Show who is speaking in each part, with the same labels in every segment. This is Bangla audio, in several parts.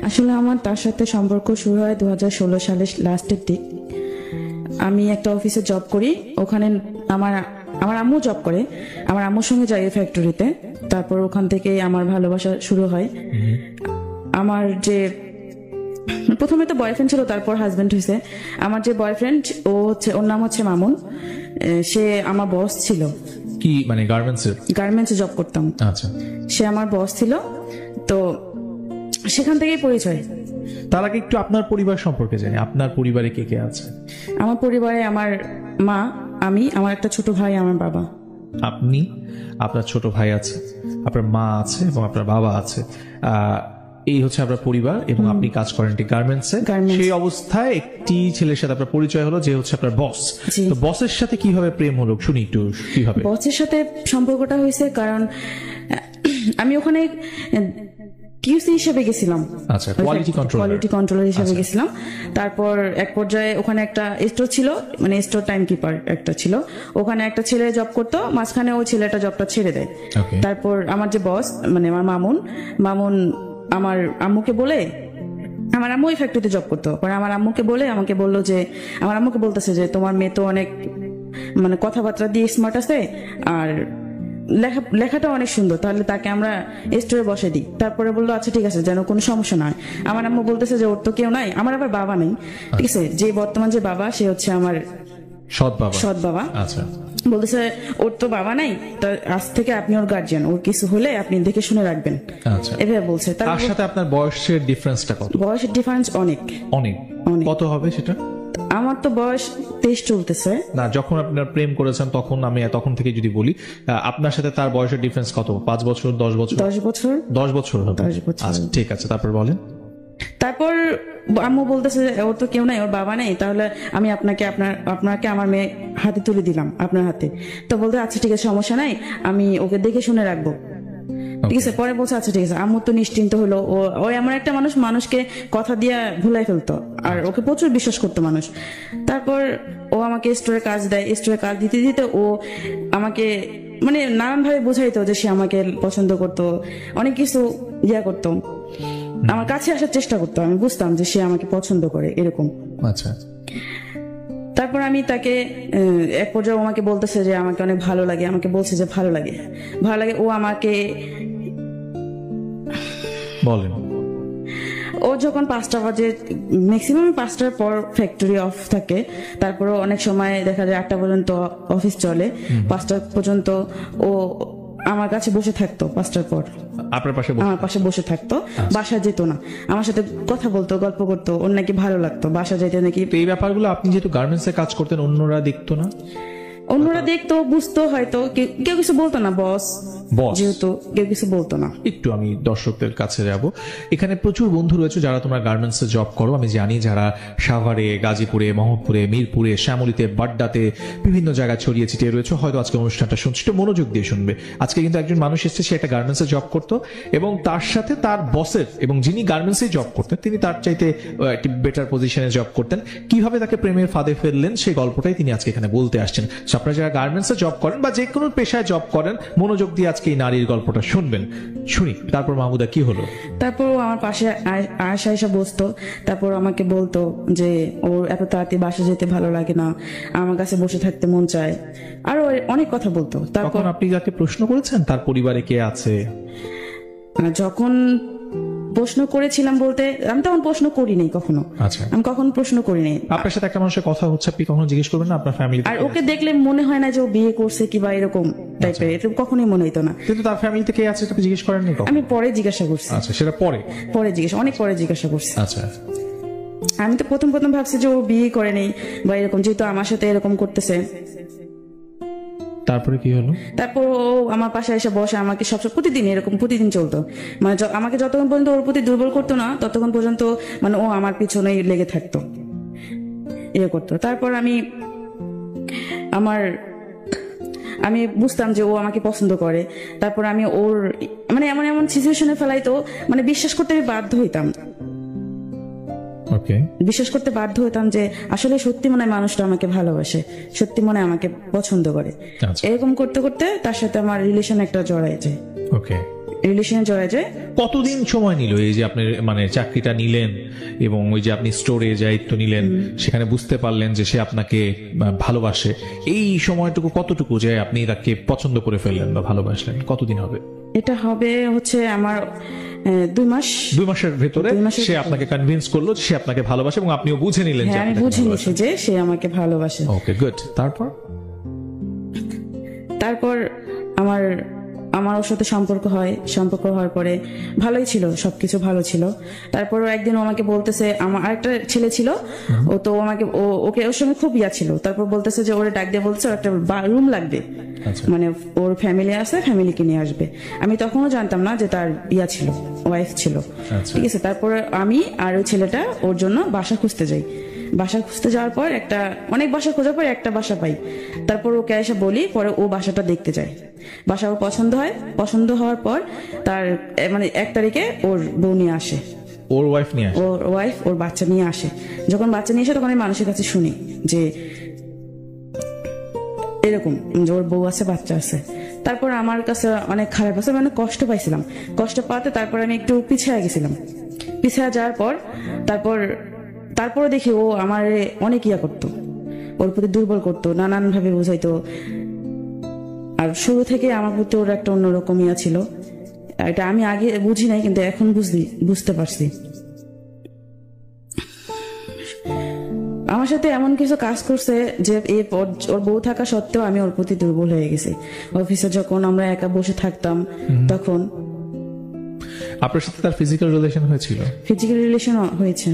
Speaker 1: আসলে আমার তার সাথে সম্পর্ক শুরু হয় 2016 সালের লাস্টের দিক। আমি একটা অফিসে জব করি, ওখানে আমার আমার আম্মু জব করে, আমার আম্মুর সঙ্গে যাই ফ্যাক্টরিতে। তারপর ওখান থেকে আমার ভালোবাসা শুরু হয়। আমার যে প্রথমে তো বয়ফ্রেন্ড ছিল, তারপর হাজবেন্ড হয়েছে। আমার যে বয়ফ্রেন্ড ও হচ্ছে, ওর নাম হচ্ছে মামুন। সে আমার বস ছিল।
Speaker 2: কি মানে গার্মেন্টসে
Speaker 1: জব করতাম।
Speaker 2: আচ্ছা,
Speaker 1: সে আমার বস ছিল, তো সেখান থেকেই পরিচয়।
Speaker 2: তার আগে একটু আপনার পরিবার সম্পর্কে জানি। আপনার পরিবারে কে কে আছে?
Speaker 1: আমার পরিবারে আমার মা, আমি, আমার একটা ছোট ভাই, আমার বাবা।
Speaker 2: আপনি, আপনার ছোট ভাই আছে, আপনার মা আছে এবং আপনার বাবা আছে। এই হচ্ছে আপনার পরিবার এবং আপনি কাজ করেন গার্মেন্টসে। সেই অবস্থায় একটি ছেলের সাথে আপনার পরিচয় হলো, যে হচ্ছে আপনার বস। তো বসের সাথে কিভাবে প্রেম হলো শুনি একটু। কিভাবে
Speaker 1: বসের সাথে সম্পর্কটা হয়েছে, কারণ আমি ওখানে কিউসি হিসেবে গেছিলাম।
Speaker 2: আচ্ছা, কোয়ালিটি
Speaker 1: কন্ট্রোলার হিসেবে গেছিলাম। তারপর এক পর্যায়ে ওখানে একটা স্টোর ছিল, মানে স্টোর টাইম কিপার একটা ছিল। ওখানে একটা ছেলে জব করতো, মাঝখানে ওই ছেলেটা জবটা ছেড়ে দেয়। তারপর আমার যে বস, মানে আমার মামুন আমার আম্মুকে বলে, আমার আম্মু ওই ফ্যাক্টরিতে জব করতো, পরে আমার আম্মুকে বলে আমাকে বললো যে, আমার আম্মুকে বলতেছে যে তোমার মেয়ে তো অনেক মানে কথাবার্তা দিয়ে স্মার্ট আছে, আর লেখাটা অনেক সুন্দর, তাহলে তাকে আমরা স্টোরে বসে দিই। তারপরে বললো আচ্ছা ঠিক আছে, যেন কোনো সমস্যা না হয়। আমার আম্মু বলতেছে যে ওর তো কেউ নাই, আমার আবার বাবা নেই, ঠিক আছে। যে বর্তমান যে বাবা, সে হচ্ছে আমার সৎ বাবা।
Speaker 2: আচ্ছা,
Speaker 1: বলতেছে ওর তো বাবা নাই, তা আজ থেকে আপনি ওর গার্জিয়ান, ওর কিছু হলে আপনি দেখে শুনে রাখবেন।
Speaker 2: আচ্ছা,
Speaker 1: এভাবে বলছে।
Speaker 2: তার সাথে আপনার বয়সের ডিফারেন্সটা কত?
Speaker 1: বয়সের ডিফারেন্স অনেক।
Speaker 2: কত হবে সেটা?
Speaker 1: আমার তো বয়স 23 চলতেছে।
Speaker 2: না, যখন আপনার প্রেম করেছেন তখন, আমি তখন থেকে যদি বলি, আপনার সাথে তার বয়সের ডিফারেন্স কত? 5 বছর, 10 বছর?
Speaker 1: 10 বছর
Speaker 2: হবে। আচ্ছা, ঠিক আছে, তারপর বলেন।
Speaker 1: তারপর আম্মু বলতেছে ওর তো কেউ নাই, ওর বাবা নেই, তাহলে আমি আপনাকে আমার মেয়ে হাতে তুলে দিলাম, আপনার হাতে। তো বলতে আচ্ছা ঠিক আছে, সমস্যা নাই, আমি ওকে দেখে শুনে রাখবো, ঠিক আছে। পরে বলছে আচ্ছা ঠিক আছে। আম্মু তো নিশ্চিন্ত হলো। ও এমন একটা মানুষকে কথা দিয়ে ভুলাই ফেলতো, আর ওকে প্রচুর বিশ্বাস করতো মানুষ। তারপর ও আমাকে স্টোরে কাজ দেয়, স্টোরে কাজ দিতে দিতে ও আমাকে মানে নানান ভাবে বোঝাইতো যে সে আমাকে পছন্দ করতো, অনেক কিছু করতো, আমার কাছে আসার চেষ্টা করতো। আমি বুঝতাম যে সে আমাকে পছন্দ করে, এরকম।
Speaker 2: আচ্ছা,
Speaker 1: তারপর আমি তাকে এক পর্যায়ে আমাকে বলতেছে যে আমাকে অনেক ভালো লাগে, আমাকে বলছে যে ভালো লাগে। ও আমাকে
Speaker 2: বলেন,
Speaker 1: ও যখন 5টা বাজে, ম্যাক্সিমাম 5টার পর ফ্যাক্টরি অফ থাকে, তারপরও অনেক সময় দেখা যায় 8টা পর্যন্ত অফিস চলে, 5টা পর্যন্ত ও আমার কাছে বসে থাকতো। 5টার পর আমার পাশে বসে থাকতো, বাসা যেত না, আমার সাথে কথা বলতো, গল্প করতো, ওর নাকি ভালো লাগতো, বাসা যেতে নাকি।
Speaker 2: এই ব্যাপারগুলো আপনি যেহেতু গার্মেন্টসে কাজ করতেন, অন্যরা দেখতো না?
Speaker 1: অন্যরা দেখতো, বুঝতো হয়তো, কেউ কিছু বলতো না, বস যেহেতু কেউ কিছু বলতো না।
Speaker 2: একটু আমি দর্শকদের কাছে যাব। এখানে প্রচুর বন্ধু রয়েছে যারা তোমরা গার্মেন্টসে জব করো, আমি জানি, যারা সাভারে, গাজীপুরে, মোহাম্মদপুরে, মিরপুরে, শ্যামলীতে, বাড্ডাতে, বিভিন্ন জায়গায় ছড়িয়ে ছিটিয়ে রয়েছে। হয়তো আজকে অনুষ্ঠানটা শুনছে, একটু মনোযোগ দিয়ে শুনবে। আজকে কিন্তু একজন মানুষ এসেছে, সে একটা গার্মেন্টসে জব করতো এবং তার সাথে তার বসের, এবং যিনি গার্মেন্টসে জব করতেন তিনি তার চাইতে একটি বেটার পজিশনে জব করতেন। কিভাবে তাকে প্রেমের ফাঁদে ফেললেন, সেই গল্পটাই তিনি আজকে এখানে বলতে আসছেন। আপনারা যারা গার্মেন্টসে জব করেন বা যে কোনো পেশায় জব করেন, মনোযোগ দিয়ে আজকে এই নারীর গল্পটা শুনবেন। শুনি, তারপর মাহমুদা কি হলো?
Speaker 1: তারপর আমার পাশে আয়সা বসতো, তারপর আমাকে বলতো যে ওর এত তাড়াতাড়ি বাসা যেতে ভালো লাগে না, আমার কাছে বসে থাকতে মন চায়, আরো অনেক কথা বলতো।
Speaker 2: তখন আপনি যাকে প্রশ্ন করেছেন তার পরিবারে কে আছে?
Speaker 1: যখন প্রশ্ন করেছিলাম বলতে, আমি তখন প্রশ্ন করিনি কখনো।
Speaker 2: আচ্ছা,
Speaker 1: আমি কখনো প্রশ্ন করিনি।
Speaker 2: আপনার সাথে একটা মানুষের কথা হচ্ছে, আপনি কখনো জিজ্ঞেস করবেন না আপনার ফ্যামিলি? আর
Speaker 1: ওকে দেখলে মনে হয় না যে ও বিয়ে করছে কিংবা এরকম টাইপের, এটা কখনোই মনে হইতো না।
Speaker 2: কিন্তু তার ফ্যামিলিতে কে আছে আপনি জিজ্ঞেস করেননি?
Speaker 1: আমি পরে জিজ্ঞাসা করছি।
Speaker 2: আচ্ছা, সেটা পরে
Speaker 1: অনেক পরে জিজ্ঞাসা করছি।
Speaker 2: আচ্ছা,
Speaker 1: আমি তো প্রথম ভাবছি যে ও বিয়ে করেনি বা এরকম, যেহেতু আমার সাথে এরকম করতেছে।
Speaker 2: তারপরে কি হলো?
Speaker 1: তারপর ও আমার পাশে এসে বসে, আমাকে সবসময় প্রতিদিন চলতো, মানে আমাকে যতক্ষণ পর্যন্ত ওর প্রতি দুর্বল করতো না, ততক্ষণ পর্যন্ত মানে ও আমার পিছনেই লেগে থাকতো, করতো। তারপর আমি বুঝতাম যে ও আমাকে পছন্দ করে। তারপর আমি ওর মানে এমন সিচুয়েশনে ফেলাইতো, মানে বিশ্বাস করতে বাধ্য হইতাম যে আসলে সত্যি মনে হয় মানুষটা আমাকে ভালোবাসে, সত্যি মনে আমাকে পছন্দ করে। এরকম করতে করতে তার সাথে আমার রিলেশন একটা জড়ায় যায়। রিলেশনে জড়ায় যায়।
Speaker 2: কতদিন সময় নিল এই যে আপনি মানে চাকরিটা নিলেন এবং ওই যে আপনি স্টোরে দায়িত্ব নিলেন, সেখানে বুঝতে পারলেন যে সে আপনাকে ভালোবাসে, এই সময়টুকু কতটুকু যে আপনি তাকে পছন্দ করে ফেললেন বা ভালোবাসলেন, কতদিন হবে?
Speaker 1: এটা হবে হচ্ছে আমার 2 মাস।
Speaker 2: 2 মাসের ভেতরে সে আপনাকে কনভিন্স করলো সে আপনাকে ভালোবাসে এবং আপনিও বুঝে নিলেন যে
Speaker 1: হ্যাঁ, আমি
Speaker 2: আপনি তাকে
Speaker 1: বুঝে
Speaker 2: ভালোবাসেন।
Speaker 1: নিয়েছি যে সে আমাকে ভালোবাসে।
Speaker 2: ওকে, গুড।
Speaker 1: তারপর আমার ওর সাথে সম্পর্ক হওয়ার পরে ভালোই ছিল, সবকিছু ভালো ছিল। তারপর একদিন ও আমাকে বলতেছে, আমার আরেকটা ছেলে ছিল, ও তো আমাকে ওকে ওর সঙ্গে খুব ইয়া ছিল। তারপর বলতেছে যে ওরে ডাক দিয়ে বলছে ওর একটা রুম লাগবে, মানে ওর ফ্যামিলি আছে, ফ্যামিলিকে নিয়ে আসবে। আমি তখনও জানতাম না যে তার ইয়া ছিল, ওয়াইফ ছিল। ঠিক আছে, তারপর আমি আর ওই ছেলেটা ওর জন্য বাসা খুঁজতে যাই। বাসা খুঁজতে যাওয়ার পর অনেক বাসা খোঁজার পর একটা বাসা পাই। তারপর ওকে এসে বলি, পরে ও বাসাটা দেখতে যায়। বাসা ওর পছন্দ হওয়ার পর তার মানে 1 তারিখে ওর বউ নিয়ে আসে,
Speaker 2: ওর ওয়াইফ নিয়ে আসে,
Speaker 1: ওর ওয়াইফ ওর বাচ্চা নিয়ে আসে। যখন বাচ্চা নিয়ে আসে তখন আমি মানুষের কাছে শুনি যে এরকম যে ওর বউ আছে, বাচ্চা আছে। তারপর আমার কাছে অনেক খারাপ আছে, মানে কষ্ট পাইছিলাম। কষ্ট পাতে তারপর আমি একটু পিছিয়ে গেছিলাম। পিছিয়ে যাওয়ার পর তারপরে দেখি ও আমার অনেক ইয়া করতো, ওর প্রতি দুর্বল করতো, নানান ভাবে বোঝাইতো। আর শুরু থেকে আমার প্রতি ওর একটা অন্যরকম ইয়া ছিল। এটা আমি আগে বুঝি নাই, কিন্তু এখন বুঝতে পারছি। আমার সাথে এমন কিছু কাজ করছে যে ওর বউ থাকা সত্ত্বেও আমি ওর প্রতি দুর্বল হয়ে গেছি। অফিসে যখন আমরা একা বসে থাকতাম তখন।
Speaker 2: আপনার সাথে তার ফিজিক্যাল রিলেশন হয়েছিল?
Speaker 1: ফিজিক্যাল রিলেশন হয়েছে।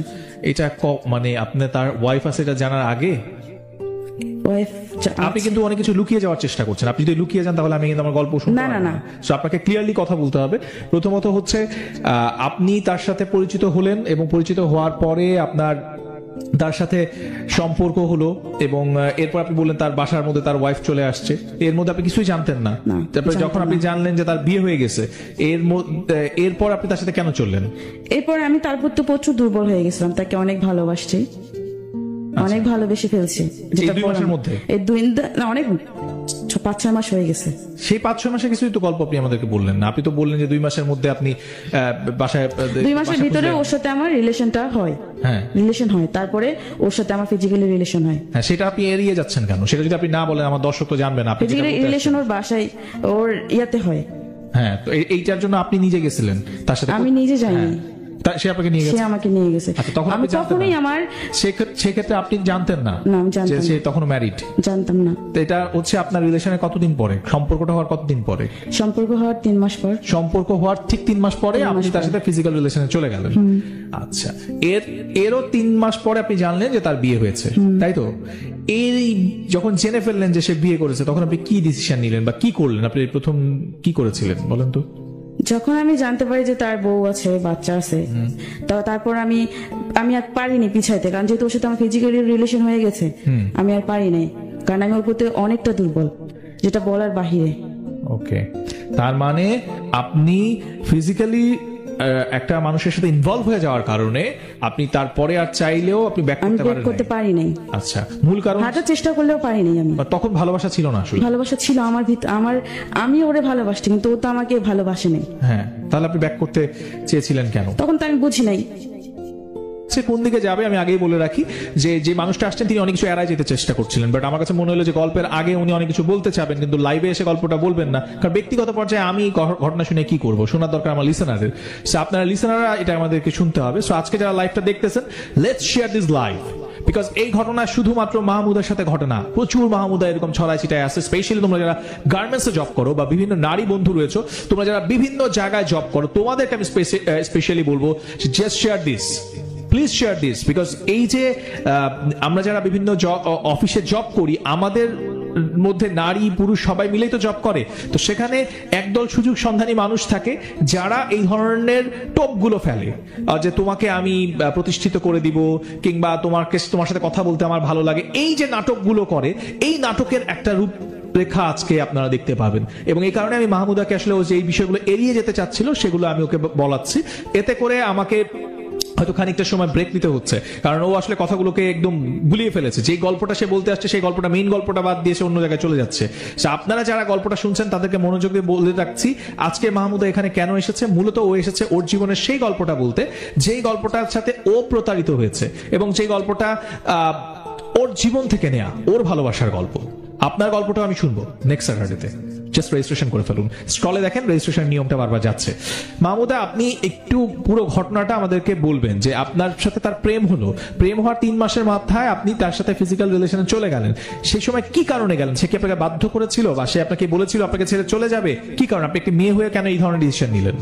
Speaker 2: এটা মানে আপনি তার ওয়াইফ আছে এটা জানার আগে? আপনি কিন্তু অনেক কিছু লুকিয়ে যাওয়ার চেষ্টা করছেন। আপনি যদি লুকিয়ে যান তাহলে আমি কিন্তু আমার গল্প শুনতে পারবো না। সো আপনাকে ক্লিয়ারলি কথা বলতে হবে। প্রথমত হচ্ছে আপনি তার সাথে পরিচিত হলেন এবং পরিচিত হওয়ার পরে আপনার তার সাথে সম্পর্ক হলো এবং এরপর আপনি বললেন তার বাসার মধ্যে তার ওয়াইফ চলে আসছে, এর মধ্যে আপনি কিছুই জানতেন না। তারপরে যখন আপনি জানলেন যে তার বিয়ে হয়ে গেছে, এরপর আপনি তার সাথে কেন চললেন?
Speaker 1: এরপর আমি তার প্রতি প্রচুর দুর্বল হয়ে গেছিলাম, তাকে অনেক ভালোবাসছি, অনেক ভালোবেসে ফেলছি।
Speaker 2: যেটা 2 মাসের মধ্যে,
Speaker 1: এই অনেক 5-6 মাস হয়ে গেছে।
Speaker 2: সেই 5-6 মাসে কিছুই তো গল্প আপনি আমাদেরকে বললেন না। আপনি তো বললেন যে 2 মাসের মধ্যে আপনি বাসায়
Speaker 1: 2 মাসের ভিতরে ওর সাথে আমার রিলেশনটা হয়।
Speaker 2: হ্যাঁ, রিলেশন
Speaker 1: হয়। তারপরে ওর সাথে আমার ফিজিক্যালি রিলেশন হয়।
Speaker 2: হ্যাঁ, সেটা আপনি এড়িয়ে যাচ্ছেন কেন? সেটা যদি আপনি না বলেন আমার দর্শক তো জানবে না।
Speaker 1: ফিজিক্যালি রিলেশন ওর বাসায় ওর ইয়াতে হয়।
Speaker 2: হ্যাঁ, তো এইটার জন্য আপনি নিজে গেছিলেন তার সাথে?
Speaker 1: আমি নিজে যাইনি,
Speaker 2: সে আপনাকে নিয়ে গেছে।
Speaker 1: সে আমাকে নিয়ে গেছে।
Speaker 2: তখন
Speaker 1: আমি তখনই আমার
Speaker 2: সেক্ষেত্রে আপনি জানতেন না যে সে তখন ম্যারিড?
Speaker 1: জানতাম না।
Speaker 2: তো এটা হচ্ছে আপনার রিলেশনের কতদিন পরে, সম্পর্কটা হওয়ার কতদিন পরে?
Speaker 1: সম্পর্ক হওয়ার 3 মাস পর।
Speaker 2: সম্পর্ক হওয়ার ঠিক 3 মাস পরে আপনি তার সাথে ফিজিক্যাল রিলেশনে চলে গেলেন। আচ্ছা, এরও 3 মাস পরে আপনি জানলেন যে তার বিয়ে হয়েছে, তাই তো? এই যখন জেনে ফেললেন যে সে বিয়ে করেছে তখন আপনি কি ডিসিশন নিলেন বা কি করলেন? আপনি প্রথম কি করেছিলেন বলেন তো?
Speaker 1: যখন আমি জানতে পারি যে তার বউ আছে, বাচ্চা আছে, তারপর আমি আর পারিনি পিছাইতে, কারণ যেহেতু ওর সাথে আমার ফিজিক্যালি রিলেশন হয়ে গেছে, আমি আর পারি নাই, কারণ আমি ওর প্রতি অনেকটা দুর্বল, যেটা বলার বাহিরে।
Speaker 2: ওকে, তার মানে আপনি ফিজিক্যালি একটা মানুষের সাথে ইনভলভ হয়ে যাওয়ার কারণে আপনি তারপরে আর চাইলেও আপনি ব্যাক করতে
Speaker 1: পারি নাই।
Speaker 2: আচ্ছা, মূল কারণ?
Speaker 1: হাঁটার চেষ্টা করলেও পারি নাই আমি।
Speaker 2: তখন ভালোবাসা ছিল না? আসলে
Speaker 1: ভালোবাসা ছিল আমার ভিতর, আমি ওরে ভালোবাসছি, কিন্তু ও তো আমাকে ভালোবাসে নাই।
Speaker 2: হ্যাঁ, তাহলে আপনি ব্যাক করতে চেয়েছিলেন কেন?
Speaker 1: তখন তো আমি বুঝি নাই
Speaker 2: সে কোন দিকে যাবে। আমি আগেই বলে রাখি যে মানুষটা আসছেন তিনি অনেক কিছু এড়াই যেতে চেষ্টা করছিলেন, বাট আমার কাছে মনে হলো যে গল্পের আগে উনি অনেক কিছু বলতে চাবেন, কিন্তু লাইভে এসে গল্পটা বলবেন না, কারণ ব্যক্তিগত পর্যায়ে আমি ঘটনা শুনে কি করবো, শোনার দরকার আমার লিসেনারদের। সো আপনারা লিসেনাররা এটা আমাদেরকে শুনতে হবে। সো আজকে যারা লাইভটা দেখতেছেন, let's share this live, because এই ঘটনা শুধুমাত্র মাহমুদার সাথে ঘটে না, প্রচুর মাহমুদা এরকম ছড়ায় ছিটায় আছে। স্পেশালি তোমরা যারা গার্মেন্টসে জব করো বা বিভিন্ন নারী বন্ধু রয়েছে, তোমরা যারা বিভিন্ন জায়গায় জব করো, তোমাদেরকে আমি স্পেশালি বলবো just share this, please share this, because এই যে আমরা যারা বিভিন্ন অফিসে জব করি, আমাদের মধ্যে নারী পুরুষ সবাই মিলেই তো জব করে, তো সেখানে একদল সুযোগ সন্ধানী মানুষ থাকে যারা এই ধরনের টোপগুলো ফেলে যে তোমাকে আমি প্রতিষ্ঠিত করে দিব, কিংবা তোমার সাথে কথা বলতে আমার ভালো লাগে। এই যে নাটকগুলো করে, এই নাটকের একটা রূপ রেখা আজকে আপনারা দেখতে পাবেন, এবং এই কারণে আমি মাহমুদাকে আসলে ও যে এই বিষয়গুলো এড়িয়ে যেতে চাচ্ছিল সেগুলো আমি ওকে বলাচ্ছি, এতে করে আমাকে হয়তো খানিকটা সময় ব্রেক নিতে হচ্ছে, কারণ ও আসলে কথাগুলোকে একদম গুলিয়ে ফেলেছে। যে গল্পটা সে বলতে আসছে সেই গল্পটা, মেইন গল্পটা বাদ দিয়ে সে অন্য জায়গায় চলে যাচ্ছে। আপনারা যারা গল্পটা শুনছেন তাদেরকে মনোযোগ দিয়ে বলে রাখছি, আজকে মাহমুদা এখানে কেন এসেছে। মূলত ও এসেছে ওর জীবনের সেই গল্পটা বলতে, যেই গল্পটার সাথে ও প্রতারিত হয়েছে এবং সেই গল্পটা ওর জীবন থেকে নেয়া, ওর ভালোবাসার গল্প। আপনার গল্পটা আমি শুনবো নেক্সট স্যাটারডেতে। জাস্ট রেজিস্ট্রেশন করে ফেলুন। স্ক্রলে দেখেন রেজিস্ট্রেশন নিয়মটা বারবার যাচ্ছে। মাহমুদা, আপনি একটু পুরো ঘটনাটা আমাদেরকে বলবেন যে আপনার সাথে তার প্রেম হলো, প্রেম হওয়ার 3 মাসের মাথায় আপনি তার সাথে ফিজিক্যাল রিলেশনে চলে গেলেন। সেই সময় কি কারণে গেলেন? সে কি আপনাকে বাধ্য করেছিল বা সে আপনাকে বলেছিল আপনাকে ছেড়ে চলে যাবে? কি কারণ? আপনি একটি মেয়ে হয়ে কেন এই ধরনের ডিসিশন নিলেন?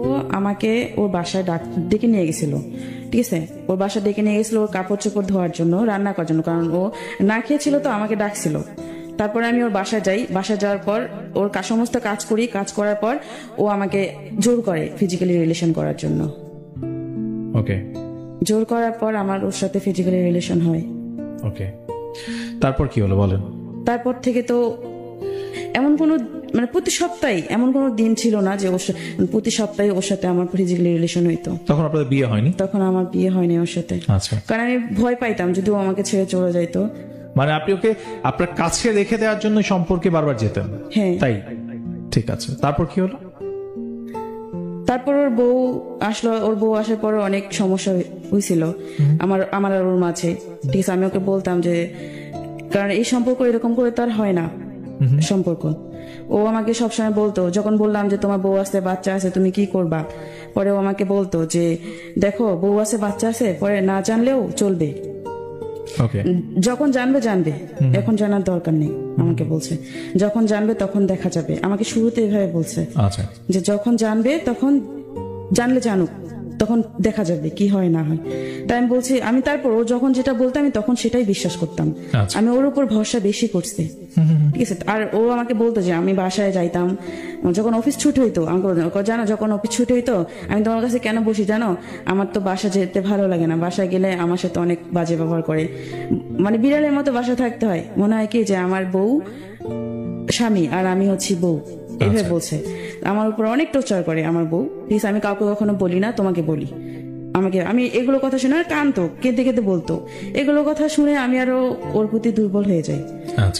Speaker 1: ও আমাকে ওর বাসায় ডেকে নিয়ে গেছিল, ঠিক আছে? ওর বাসায় ডেকে নিয়ে গেছিল ওর কাপড় চোপড় ধোয়ার জন্য, রান্না করার জন্য, কারণ ও না খেয়েছিল, তো আমাকে ডাকছিল। তারপরে আমি ওর বাসায় যাই, বাসায় যাওয়ার পর ওর সমস্ত কাজ করি, কাজ করার পর ও আমাকে জোর করে ফিজিক্যালি রিলেশন করার জন্য।
Speaker 2: ওকে।
Speaker 1: জোর করার পর আমার ওর সাথে ফিজিক্যালি রিলেশন হয়।
Speaker 2: ওকে, তারপর কি হলো বলেন?
Speaker 1: তারপর থেকে তো এমন কোনো মানে প্রতি সপ্তাহে এমন কোনো দিন ছিল না যে প্রতি সপ্তাহে ওর সাথে আমার ফিজিক্যালি রিলেশন হইতো।
Speaker 2: তখন আপনাদের বিয়ে হয়নি?
Speaker 1: তখন আমার বিয়ে হয়নি ওর সাথে।
Speaker 2: আচ্ছা।
Speaker 1: কারণ আমি ভয় পাইতাম যদি ও আমাকে ছেড়ে চলে যাইতো।
Speaker 2: মানে আপনি ওকে আপনার কাছে রেখে দেওয়ার জন্য সম্পর্কে বারবার যেতেন?
Speaker 1: হ্যাঁ।
Speaker 2: তাই, ঠিক আছে। তারপর কি হলো?
Speaker 1: তারপর ওর বউ আসলো, ওর বউ আসার পর অনেক সমস্যা হয়েছিল আমার আর ওর মাঝে, ঠিক আছে? আমি ওকে বলতাম যে, কারণ এই সম্পর্ক এরকম করে তো আর হয় না সম্পর্ক। ও আমাকে সবসময় বলতো, যখন বললাম যে তোমার বউ আছে, বাচ্চা আছে, তুমি কি করবা, পরে ও আমাকে বলতো যে দেখো বউ আছে, বাচ্চা আছে, পরে না জানলেও চলবে, যখন জানবে জানবে, এখন জানার দরকার নেই। আমাকে বলছে যখন জানবে তখন দেখা যাবে। আমাকে শুরুতে এভাবে বলছে যে যখন জানবে তখন, জানলে জানুক, তখন দেখা যাবে কি হয় না হয়। তাই আমি বলছি, আমি তারপর ও যখন যেটা বলতো আমি তখন সেটাই বিশ্বাস করতাম। আমি ওর উপর ভরসা বেশি করছি, ঠিক আছে? আর ও আমাকে বলতো যে আমি বাসায় যাইতাম যখন অফিস ছুটি হইতো, আমাকে জানো যখন অফিস ছুটি হইতো আমি তোমার কাছে কেন বসি জানো? আমার তো বাসা যেতে ভালো লাগে না, বাসায় গেলে আমার সাথে অনেক বাজে ব্যবহার করে, মানে বিড়ালের মতো বাসা থাকতে হয়, মনে হয় কি যে আমার বউ স্বামী আর আমি হচ্ছি বউ, এইভাবে বলছে। আমার উপর অনেক টর্চার করে আমার বউ, প্লিজ আমি কাউকে কখনো বলি না, তোমাকে বলি। আমি এগুলো কথা শুনে আর কানতো, কেঁদে কেঁদে বলতো। এগুলো কথা শুনে আমি আরো ওর প্রতি দুর্বল হয়ে যাই,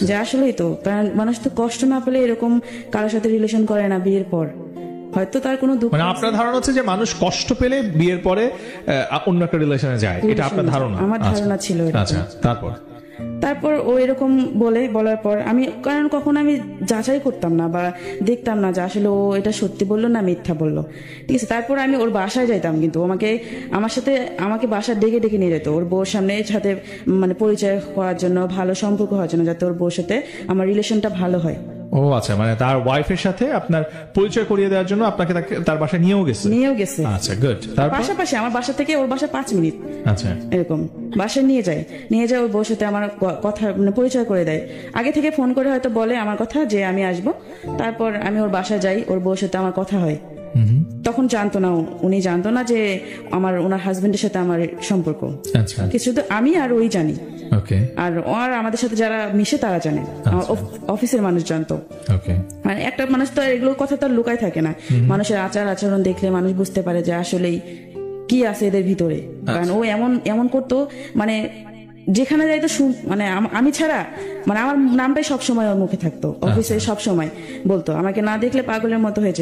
Speaker 1: যে আসলেই তো, কারণ মানুষ তো কষ্ট না পেলে এরকম কারোর সাথে রিলেশন করে না বিয়ের পর, হয়তো তার কোনো দুঃখ।
Speaker 2: মানে আপনার ধারণা হচ্ছে যে মানুষ কষ্ট পেলে বিয়ের পরে অন্য একটা রিলেশনে যায়, এটা আপনার ধারণা?
Speaker 1: আমার ধারণা ছিল।
Speaker 2: আচ্ছা,
Speaker 1: তারপর ও এরকম বলার পর আমি, কারণ কখনো আমি যাচাই করতাম না বা দেখতাম না যে আসলে ও এটা সত্যি বললো না মিথ্যা বললো, ঠিক আছে? তারপর আমি ওর বাসায় যাইতাম, কিন্তু আমাকে বাসায় ডেকে ডেকে নিয়ে যেত ওর বউর সাথে মানে পরিচয় হওয়ার জন্য, ভালো সম্পর্ক হওয়ার জন্য, যাতে ওর বউর সাথে আমার রিলেশনটা ভালো হয়।
Speaker 2: ও আচ্ছা, মানে তার ওয়াইফের সাথে আপনার পরিচয় করিয়ে দেওয়ার জন্য আপনাকে তার বাসায় নিয়েও গেছে। আচ্ছা, গুড।
Speaker 1: পাশাপাশি আমার বাসা থেকে ওর বাসা 5 মিনিট,
Speaker 2: আচ্ছা, এরকম
Speaker 1: বাসায় নিয়ে যায় ওর বউর সাথে আমার কথা মানে পরিচয় করে দেয়। আগে থেকে ফোন করে হয়তো বলে আমার কথা যে আমি আসবো, তারপর আমি ওর বাসায় যাই, ওর বউর সাথে আমার কথা হয়। তখন জানতো না, উনি জানতো না যে ওনার হাজবেন্ডের সাথে আমার সম্পর্ক। শুধু আমি আর ওই জানি, আর আমাদের সাথে যারা মিশে তারা জানে, অফিসের মানুষ জানতো। মানে একটা মানুষ তো এগুলো কথা তো লুকায় থাকে না, মানুষের আচার আচরণ দেখলে মানুষ বুঝতে পারে যে আসলেই কি আছে এদের ভিতরে। কারণ ও এমন করতো, মানে যেখানে যাইতো মানে আমি ছাড়া মানে আমার নামটাই সবসময় ওর মুখে থাকতো, অফিসে সবসময় বলতো, আমাকে না দেখলে পাগলের মতো হয়ে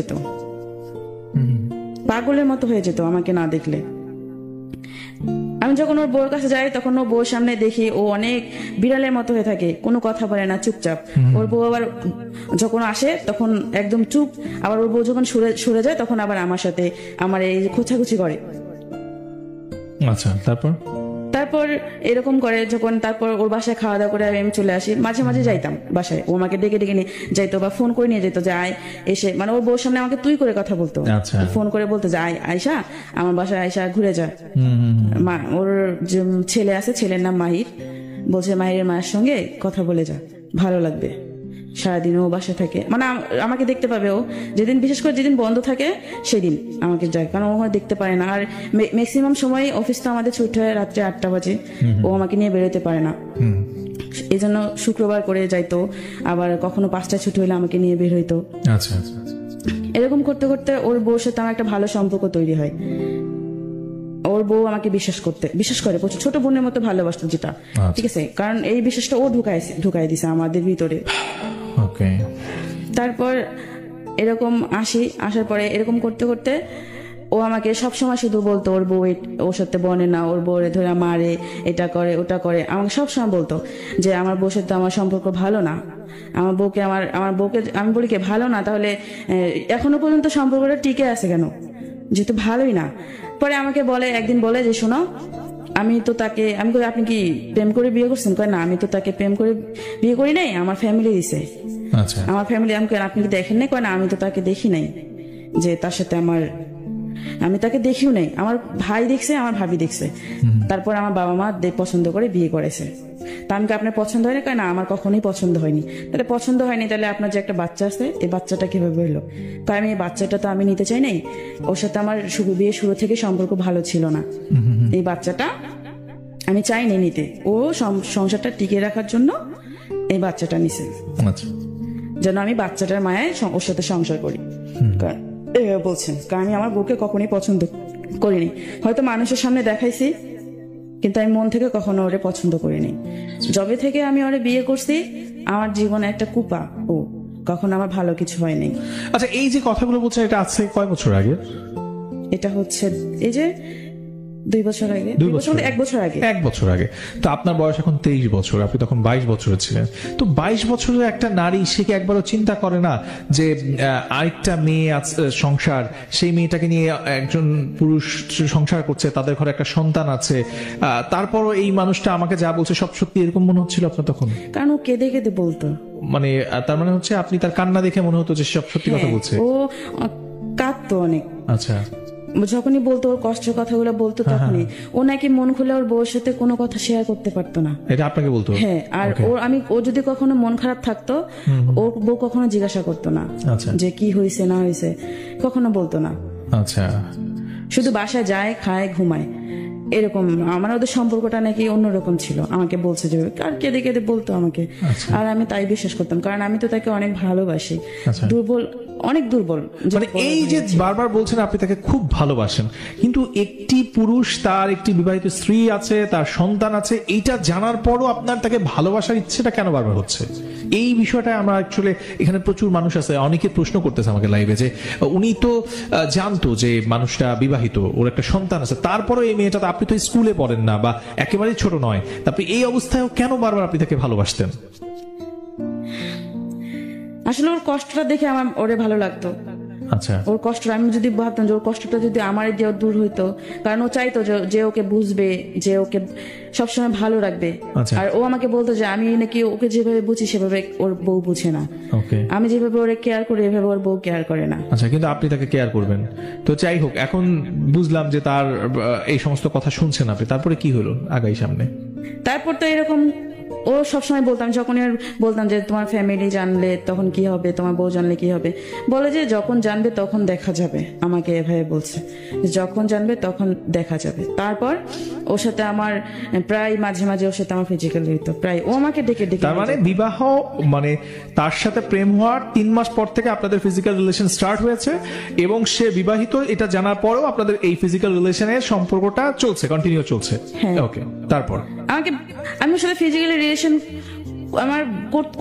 Speaker 1: যেত, আমাকে না দেখলে। আমি যখন ওর বউর কাছে যাই তখন ওর বউর সামনে দেখি ও অনেক বিড়ালের মতো হয়ে থাকে, কোনো কথা বলে না, চুপচাপ। ওর বউ আবার যখন আসে তখন একদম চুপ, আবার ওর বউ যখন সরে যায় তখন আবার আমার সাথে আমার এই খোঁচাখুচি করে।
Speaker 2: আচ্ছা,
Speaker 1: তারপর এরকম করে যখন, তারপর ওর বাসায় খাওয়া দাওয়া করে আমি চলে আসি, মাঝে মাঝে যাইতাম বাসায়, ও আমাকে ডেকে ডেকে নিয়ে যাইতো বা ফোন করে নিয়ে যেত যে আয় এসে, মানে ওর বউর সামনে আমাকে তুই করে কথা বলতো, ফোন করে বলতো যে আয়শা আমার বাসায় আয়শা ঘুরে যা। ওর যে ছেলে আছে, ছেলের নাম মাহির, বলছে মাহিরের মায়ের সঙ্গে কথা বলে যা, ভালো লাগবে। সারাদিন ও বাসা থাকে, মানে আমাকে দেখতে পাবে ও, যেদিন বিশেষ করে যেদিন বন্ধ থাকে সেদিন আমাকে যায়, কারণ ও দেখতে পারে না। আর ম্যাক্সিমাম সময় অফিস তো আমাদের ছুটি হয় রাত্রে 8টা বাজে, ও আমাকে নিয়ে বেরোতে পারে না, এই জন্য শুক্রবার করে যাইতো, আবার কখনো 5টায় ছুটি হলে আমাকে নিয়ে বের হইতো। এরকম করতে করতে ওর বউর সাথে আমার একটা ভালো সম্পর্ক তৈরি হয়। ওর বউ আমাকে বিশ্বাস করে প্রচুর, ছোট বোনের মতো ভালোবাসতো যেটা, ঠিক আছে, কারণ এই বিশ্বাসটা ও ঢুকাই দিছে আমাদের ভিতরে।
Speaker 2: ওকে।
Speaker 1: তারপর এরকম আসার পরে এরকম করতে করতে ও আমাকে সবসময় শুধু বলতো ওর বউ ওর সাথে বনে না, ওর বউরে ধরে মারে, এটা করে ওটা করে, আমাকে সবসময় বলতো যে আমার বউর সাথে আমার সম্পর্ক ভালো না, আমার বউকে আমি বলি কি ভালো না, তাহলে এখনো পর্যন্ত সম্পর্কটা টিকে আছে কেন, যেহেতু ভালোই না। পরে আমাকে একদিন বলে যে শোনো, আমি বলি আপনি কি প্রেম করে বিয়ে করছেন? কয় না, আমি তো তাকে প্রেম করে বিয়ে করি নাই, আমার ফ্যামিলি দিছে।
Speaker 2: আচ্ছা।
Speaker 1: আমার ফ্যামিলি। আপনি কি দেখেন নাই? কয় না, আমি তো তাকে দেখি নাই, যে তার সাথে আমি তাকে দেখিও নাই, আমার ভাই দেখছে, আমার ভাবি দেখছে। তারপর আমার বাবা মা পছন্দ করে বিয়ে করেছে। তা আমি কি আপনার পছন্দ হয়নি? কয় না, আমার কখনোই পছন্দ হয়নি। তাহলে পছন্দ হয়নি, তাহলে আপনার যে একটা বাচ্চা আছে, এই বাচ্চাটা কিভাবে হলো? কয় আমি এই বাচ্চাটা তো আমি নিতে চাই নাই, ওর সাথে আমার বিয়ে শুরু থেকে সম্পর্ক ভালো ছিল না, এই বাচ্চাটা আমি চাইনি নিতে, ও সংসারটা টিকে রাখার জন্য এই বাচ্চাটা নিছে, যেন আমি বাচ্চাটার মায়ায় ওর সাথে সংসার করি। বলছেন, কারণ আমি আমার বউকে কখনোই পছন্দ করিনি, হয়তো মানুষের সামনে দেখাইছি, কিন্তু আমি মন থেকে কখনো ওরে পছন্দ করিনি। যবে থেকে আমি ওরে বিয়ে করছি, আমার জীবনে একটা কুপা, ও কখনো আমার ভালো কিছু হয়নি।
Speaker 2: আচ্ছা, এই যে কথাগুলো বলছেন, এটা আছে কয় বছর আগে?
Speaker 1: এটা হচ্ছে এই যে 2 বছর আগে, 1 বছর আগে।
Speaker 2: 1 বছর আগে। তো আপনার বয়স এখন 23 বছর, আপনি তখন 22 বছরের ছিলেন। তো 22 বছরের একটা নারী, সে কি একবারও চিন্তা করে না যে আরেকটা মেয়ে সংসার, সেই মেয়েটাকে নিয়ে একজন পুরুষ সংসার করছে, তাদের ঘরে একটা সন্তান আছে, তারপরও এই মানুষটা আমাকে যা বলছে সব সত্যি, এরকম মনে হচ্ছিল আপনার তখন?
Speaker 1: কারণ ও কেঁদে কেঁদে বলতো,
Speaker 2: মানে তার মানে হচ্ছে আপনি তার কান্না দেখে মনে হতো যে সব সত্যি কথা বলছে?
Speaker 1: ও কাঁদতো অনেক।
Speaker 2: আচ্ছা।
Speaker 1: যখনই বলতো, ওর কষ্টের কথাগুলো বলতো, তখনই ও নাকি মন খুলে ওর বউর সাথে কোনো কথা শেয়ার করতে পারতো না।
Speaker 2: এটা আপনাকে বলতো?
Speaker 1: হ্যাঁ। আর ও যদি কখনো মন খারাপ থাকতো, ওর বউ কখনো জিজ্ঞাসা করতো না যে কি হয়েছে না হয়েছে, কখনো বলতো না।
Speaker 2: আচ্ছা।
Speaker 1: শুধু বাসায় যায়, খায়, ঘুমায়, এরকম। আমার ওদের সম্পর্কটা নাকি অন্যরকম ছিল, আমাকে বলছে যে, আর কেঁদে কেঁদে বলতো আমাকে। আর আমি তাই বিশ্বাস করতাম, কারণ আমি তো তাকে অনেক ভালোবাসি। অনেক দুর্বল।
Speaker 2: মানে এই যে বারবার বলছেন আপনি তাকে খুব ভালোবাসেন, কিন্তু একটি পুরুষ, তার একটি বিবাহিত স্ত্রী আছে, তার সন্তান আছে, এইটা জানার পরও আপনার তাকে ভালোবাসার ইচ্ছেটা কেন বারবার হচ্ছে? এই বিষয়টা আমরা অ্যাকচুয়ালি, এখানে প্রচুর মানুষ আছে, অনেকে প্রশ্ন করতেছে আমাকে লাইভে, যে উনি তো জানতো যে মানুষটা বিবাহিত, ওর একটা সন্তান আছে, তারপরও এই মেয়েটা, আপনি তো স্কুলে পড়েন না বা একেবারেই ছোট নয়, তারপরে এই অবস্থায় কেন বারবার আপনি তাকে ভালোবাসতেন?
Speaker 1: আসলে ওর কষ্টটা দেখে আমার ওরে ভালো লাগতো।
Speaker 2: আচ্ছা।
Speaker 1: ওর কষ্ট, আমি যদি ভাবতাম যে ওর কষ্টটা যদি আমার দিয়ে দূর হইতো, কারণ ও চাইতো যে ওকে বুঝবে, যে ওকে সবসময় ভালো রাখবে। আর ও আমাকে বলতো যে আমি নাকি ওকে যেভাবে বুঝি সেভাবে ওর বউ বুঝে না, আমি যেভাবে ওরে কেয়ার করি এভাবে ওর বউ কেয়ার করে না।
Speaker 2: আচ্ছা, কিন্তু আপনি তাকে কেয়ার করবেন। তো যাই হোক, এখন বুঝলাম যে তার এই সমস্ত কথা শুনছেন আপনি, তারপরে কি হলো আগাই সামনে?
Speaker 1: তারপর তো এরকম ও সবসময় বলতাম, যখন বলতাম যে তোমার ফ্যামিলি জানলে তখন কি হবে, তোমার বউ জানলে কি হবে, বলে যে যখন জানবে তখন দেখা যাবে। আমাকে এভাবে বলছে, যখন জানবে তখন দেখা যাবে। তারপর ওর সাথে আমার প্রায় মাঝে মাঝে ওর সাথে আমার ফিজিক্যাল হইতো, প্রায় ও আমাকে ডেকে ডেকে।
Speaker 2: তার মানে বিবাহ, মানে তার সাথে প্রেম হওয়ার 3 মাস পর থেকে আপনাদের ফিজিক্যাল রিলেশন স্টার্ট হয়েছে, এবং সে বিবাহিত এটা জানার পরেও আপনাদের এই ফিজিক্যাল রিলেশনের সম্পর্কটা চলছে, কন্টিনিউ চলছে। ওকে। তারপর
Speaker 1: আমি আসলে ফিজিক্যাল রিলেশন আমার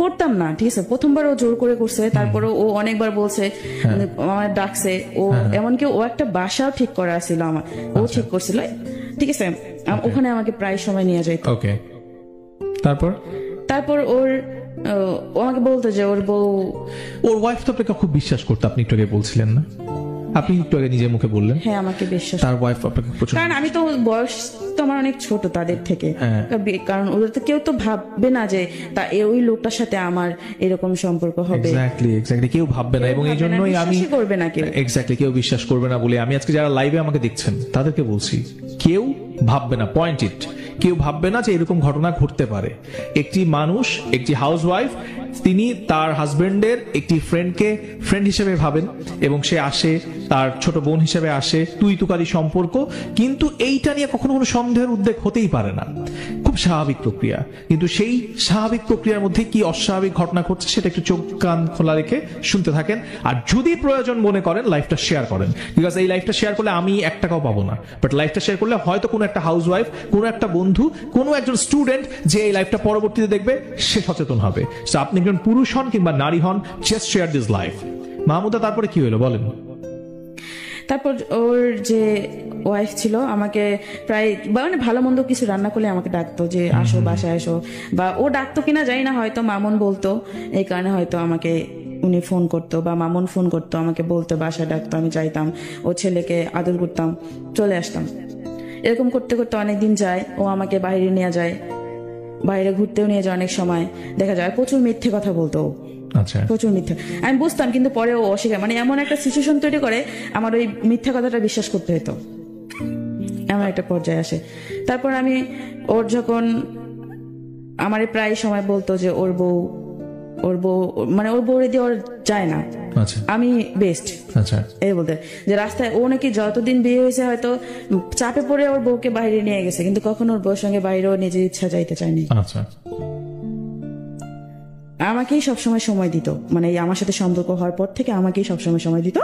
Speaker 1: করতাম না, ঠিক আছে। প্রথমবার ও জোর করে করছে, তারপরে ও অনেকবার বলছে, আমার ডাকছে, ও এমনকি ও একটা বাসাও ঠিক করা ছিল আমার, ও ঠিক করছিল, ঠিক আছে। ওখানে আমাকে প্রায় সময় নিয়ে যাইতো।
Speaker 2: ওকে। তারপর
Speaker 1: ও আমাকে বলতো যে ওর বউ,
Speaker 2: ওর ওয়াইফ তো আপনাকে খুব বিশ্বাস করতো, আপনি একটু আগে বলছিলেন না? আপনি একটু আগে নিজের মুখে বললেন।
Speaker 1: হ্যাঁ, আমাকে বিশ্বাস।
Speaker 2: তার ওয়াইফ আপনাকে প্রচুর,
Speaker 1: কারণ আমি তো বয়স তো আমার অনেক ছোট তাদের থেকে, কারণ ওদের তো কেউ তো ভাববে না যে ওই লোকটার সাথে আমার এরকম সম্পর্ক হবে।
Speaker 2: এক্স্যাক্টলি কেউ ভাববে না, এবং এই জন্যই আমি
Speaker 1: করবে না কেউ,
Speaker 2: এক্স্যাক্টলি কেউ বিশ্বাস করবে না বলে আমি আজকে যারা লাইভে আমাকে দেখছেন তাদেরকে বলছি, কেউ ভাববে না, পয়েন্ট ইট, কেউ ভাববে না যে এরকম ঘটনা ঘটতে পারে। একটি মানুষ, একটি হাউসওয়াইফ, তিনি তার হাজবেন্ডের একটি ফ্রেন্ডকে ফ্রেন্ড হিসেবে ভাবেন, এবং সে আসে, তার ছোট বোন হিসেবে আসে, তুই তুকারি সম্পর্ক, কিন্তু এইটা নিয়ে কখনো কোনো সন্দেহের উদ্বেগ হতেই পারে না। খুব খুব স্বাভাবিক প্রক্রিয়া, কিন্তু সেই স্বাভাবিক প্রক্রিয়ার মধ্যে কি অস্বাভাবিক ঘটনা ঘটছে সেটা একটু চোখ কান খোলা রেখে শুনতে থাকেন। আর যদি প্রয়োজন মনে করেন লাইফটা শেয়ার করেন, বিকজ এই লাইফটা শেয়ার করলে আমি 1 টাকাও পাবো না, বাট লাইফটা শেয়ার করলে হয়তো কোনো একটা হাউসওয়াইফ, কোনো একটা বন্ধু, কোনো একজন স্টুডেন্ট যে এই লাইফটা পরবর্তীতে দেখবে সে সচেতন হবে। সো আপনি একজন পুরুষ হন কিংবা নারী হন, just share this life. Mahmuda, তারপরে কি হলো বলেন?
Speaker 1: তারপর ওর যে ওয়াইফ ছিল আমাকে প্রায় মানে ভালো মন্দ কিছু রান্না করলে আমাকে ডাকতো যে আসো বাসায় আসো, বা ও ডাকতো কিনা জানি না, হয়তো মামুন বলতো, এই কারণে হয়তো আমাকে উনি ফোন করতো বা মামুন ফোন করতো, আমাকে বলতো, বাসায় ডাকতো, আমি যাইতাম, ও ছেলেকে আদর করতাম, চলে আসতাম। এরকম করতে করতে অনেকদিন যায়, ও আমাকে বাইরে নিয়ে যায়, বাইরে ঘুরতেও নিয়ে যায়। অনেক সময় দেখা যায় প্রচুর মিথ্যে কথা বলতো,
Speaker 2: আচ্ছা,
Speaker 1: প্রচুর মিথ্যা। আমি বুঝতাম, কিন্তু পরে ও অস্বীকার, মানে এমন একটা সিচুয়েশন তৈরি করে আমার ওই মিথ্যা কথাটা বিশ্বাস করতে হতো, এমন একটা পর্যায়ে আসে। তারপর আমি ওর যখন আমার প্রায় সময় বলতো যে ওর বউ মানে ওর বউরে দিয়ে ওর যায় না,
Speaker 2: আচ্ছা,
Speaker 1: আমি বেস্ট,
Speaker 2: আচ্ছা,
Speaker 1: এই বলতে যে রাস্তায় ও নাকি যতদিন বিয়ে হয়েছে হয়তো চাপে পড়ে ওর বউকে বাইরে নিয়ে গেছে, কিন্তু কখনো ওর বউর সঙ্গে বাইরে ও নিজের ইচ্ছা যাইতে চায়নি।
Speaker 2: আচ্ছা,
Speaker 1: আমাকেই সবসময় সময় দিত, মানে এই আমার সাথে সম্পর্ক হওয়ার পর থেকে আমাকেই সবসময় সময় দিত,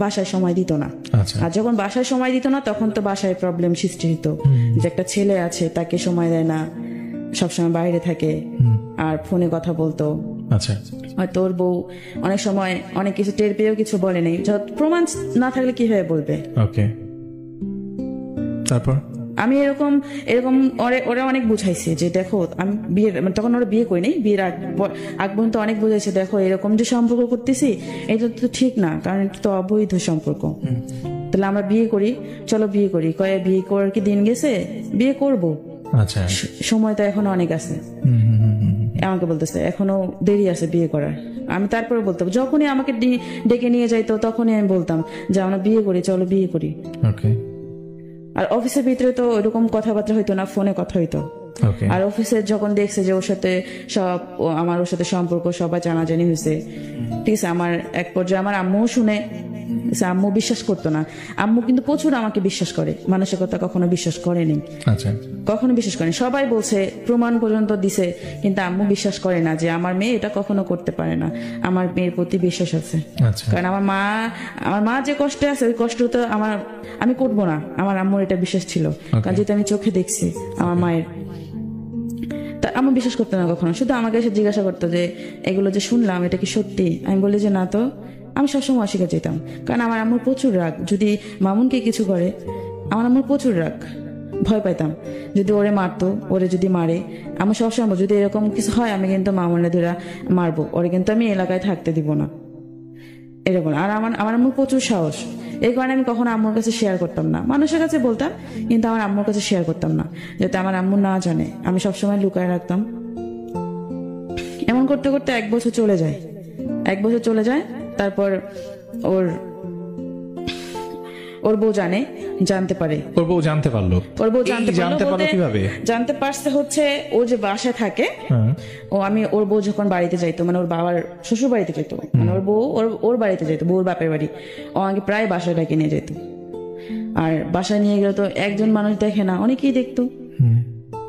Speaker 1: বাসায় সময় দিত না।
Speaker 2: আচ্ছা,
Speaker 1: আর যখন বাসায় সময় দিত না তখন তো বাসায় প্রবলেম সৃষ্টি হতো, যে একটা ছেলে আছে তাকে সময় দেয় না, সবসময় বাইরে থাকে আর ফোনে কথা বলতো।
Speaker 2: আচ্ছা,
Speaker 1: হয়তো ওর বউ অনেক সময় অনেক কিছু টের পেয়েও কিছু বলেনি, প্রমাণ না থাকলে কিভাবে বলবে।
Speaker 2: ওকে, তারপর
Speaker 1: আমি এরকম ওরা অনেক বুঝাইছে যে দেখো, আমি বিয়ের তখন ওরা বিয়ে করিনি, বিয়ের আগ পর্যন্ত অনেক বুঝাইছে, দেখো এরকম যে সম্পর্ক করতেছি এটা তো ঠিক না, কারণ এটা তো অবৈধ সম্পর্ক, তাহলে আমরা বিয়ে করি, চলো বিয়ে করি। কয়ে বিয়ে করার কি দিন গেছে, বিয়ে করব,
Speaker 2: আচ্ছা,
Speaker 1: সময় তো এখনো অনেক আছে। আমাকে বলতেছে এখনো দেরি আছে বিয়ে করার। আমি তারপরে বলতাম, যখনই আমাকে ডেকে নিয়ে যাইতো তখনই আমি বলতাম যে আমরা বিয়ে করি, চলো বিয়ে করি।
Speaker 2: ওকে,
Speaker 1: আর অফিসের ভিতরে তো ওইরকম কথাবার্তা হইতো না, ফোনে কথা হইতো। আর অফিসে যখন দেখছে যে ওর সাথে আমার ওর সাথে সম্পর্ক সবাই জানাজানি হয়েছে, ঠিক আছে, আমার এক পর্যায়ে আমার আম্মুও শুনে, আম্মু বিশ্বাস করতো না। আম্মু কিন্তু প্রচুর আমাকে বিশ্বাস করে, মানুষের কথা কখনো বিশ্বাস করেনি,
Speaker 2: আচ্ছা,
Speaker 1: কখনো বিশ্বাস করেনি। সবাই বলছে, প্রমাণ পর্যন্ত দিছে, কিন্তু আম্মু বিশ্বাস করে না যে আমার মেয়ে এটা কখনো করতে পারে না। আমার মেয়ের প্রতি বিশ্বাস আছে, কারণ আমার মা যে কষ্টে আছে ওই কষ্ট তো আমি করবো না, আমার আম্মুর এটা বিশ্বাস ছিল, কারণ যেহেতু আমি চোখে দেখছি আমার মায়ের। তা আম্মু বিশ্বাস করতো না কখনো, শুধু আমাকে এসে জিজ্ঞাসা করতো যে এগুলো যে শুনলাম এটা কি সত্যি। আমি বলি যে না, তো আমি সবসময় অস্বীকার যেতাম, কারণ আমার আম্মুর প্রচুর রাগ, যদি মামুনকে কিছু করে আমার আম্মুর প্রচুর রাগ, ভয় পাইতাম যদি ওরে মারতো, ওরে যদি মারে আমি সবসময় যদি এরকম কিছু হয় আমি কিন্তু মামুনে ধরে মারবো, ওরে কিন্তু আমি এলাকায় থাকতে দিব না, এরকম। আর আমার আম্মুর প্রচুর সাহস, এই কারণে আমি কখনো আম্মুর কাছে শেয়ার করতাম না, মানুষের কাছে বলতাম কিন্তু আমার আম্মুর কাছে শেয়ার করতাম না, যাতে আমার আম্মু না জানে। আমি সবসময় লুকায় রাখতাম। এমন করতে করতে 1 বছর চলে যায়। তারপর ওর বউ জানতে পারে।
Speaker 2: ওর বউ জানতে পারলো কিভাবে?
Speaker 1: জানতে পারছে হচ্ছে ও যে বাসায় থাকে, ওর বউ যখন বাড়িতে যাইতো, মানে ওর বাবার শ্বশুর বাড়িতে যেত, মানে ওর বউ ওর বাড়িতে যেত, বউর বাপের বাড়ি, ও আগে প্রায় বাসায় ডাকে নিয়ে যেত। আর বাসায় নিয়ে গেলে তো একজন মানুষ দেখে না, অনেকেই দেখতো,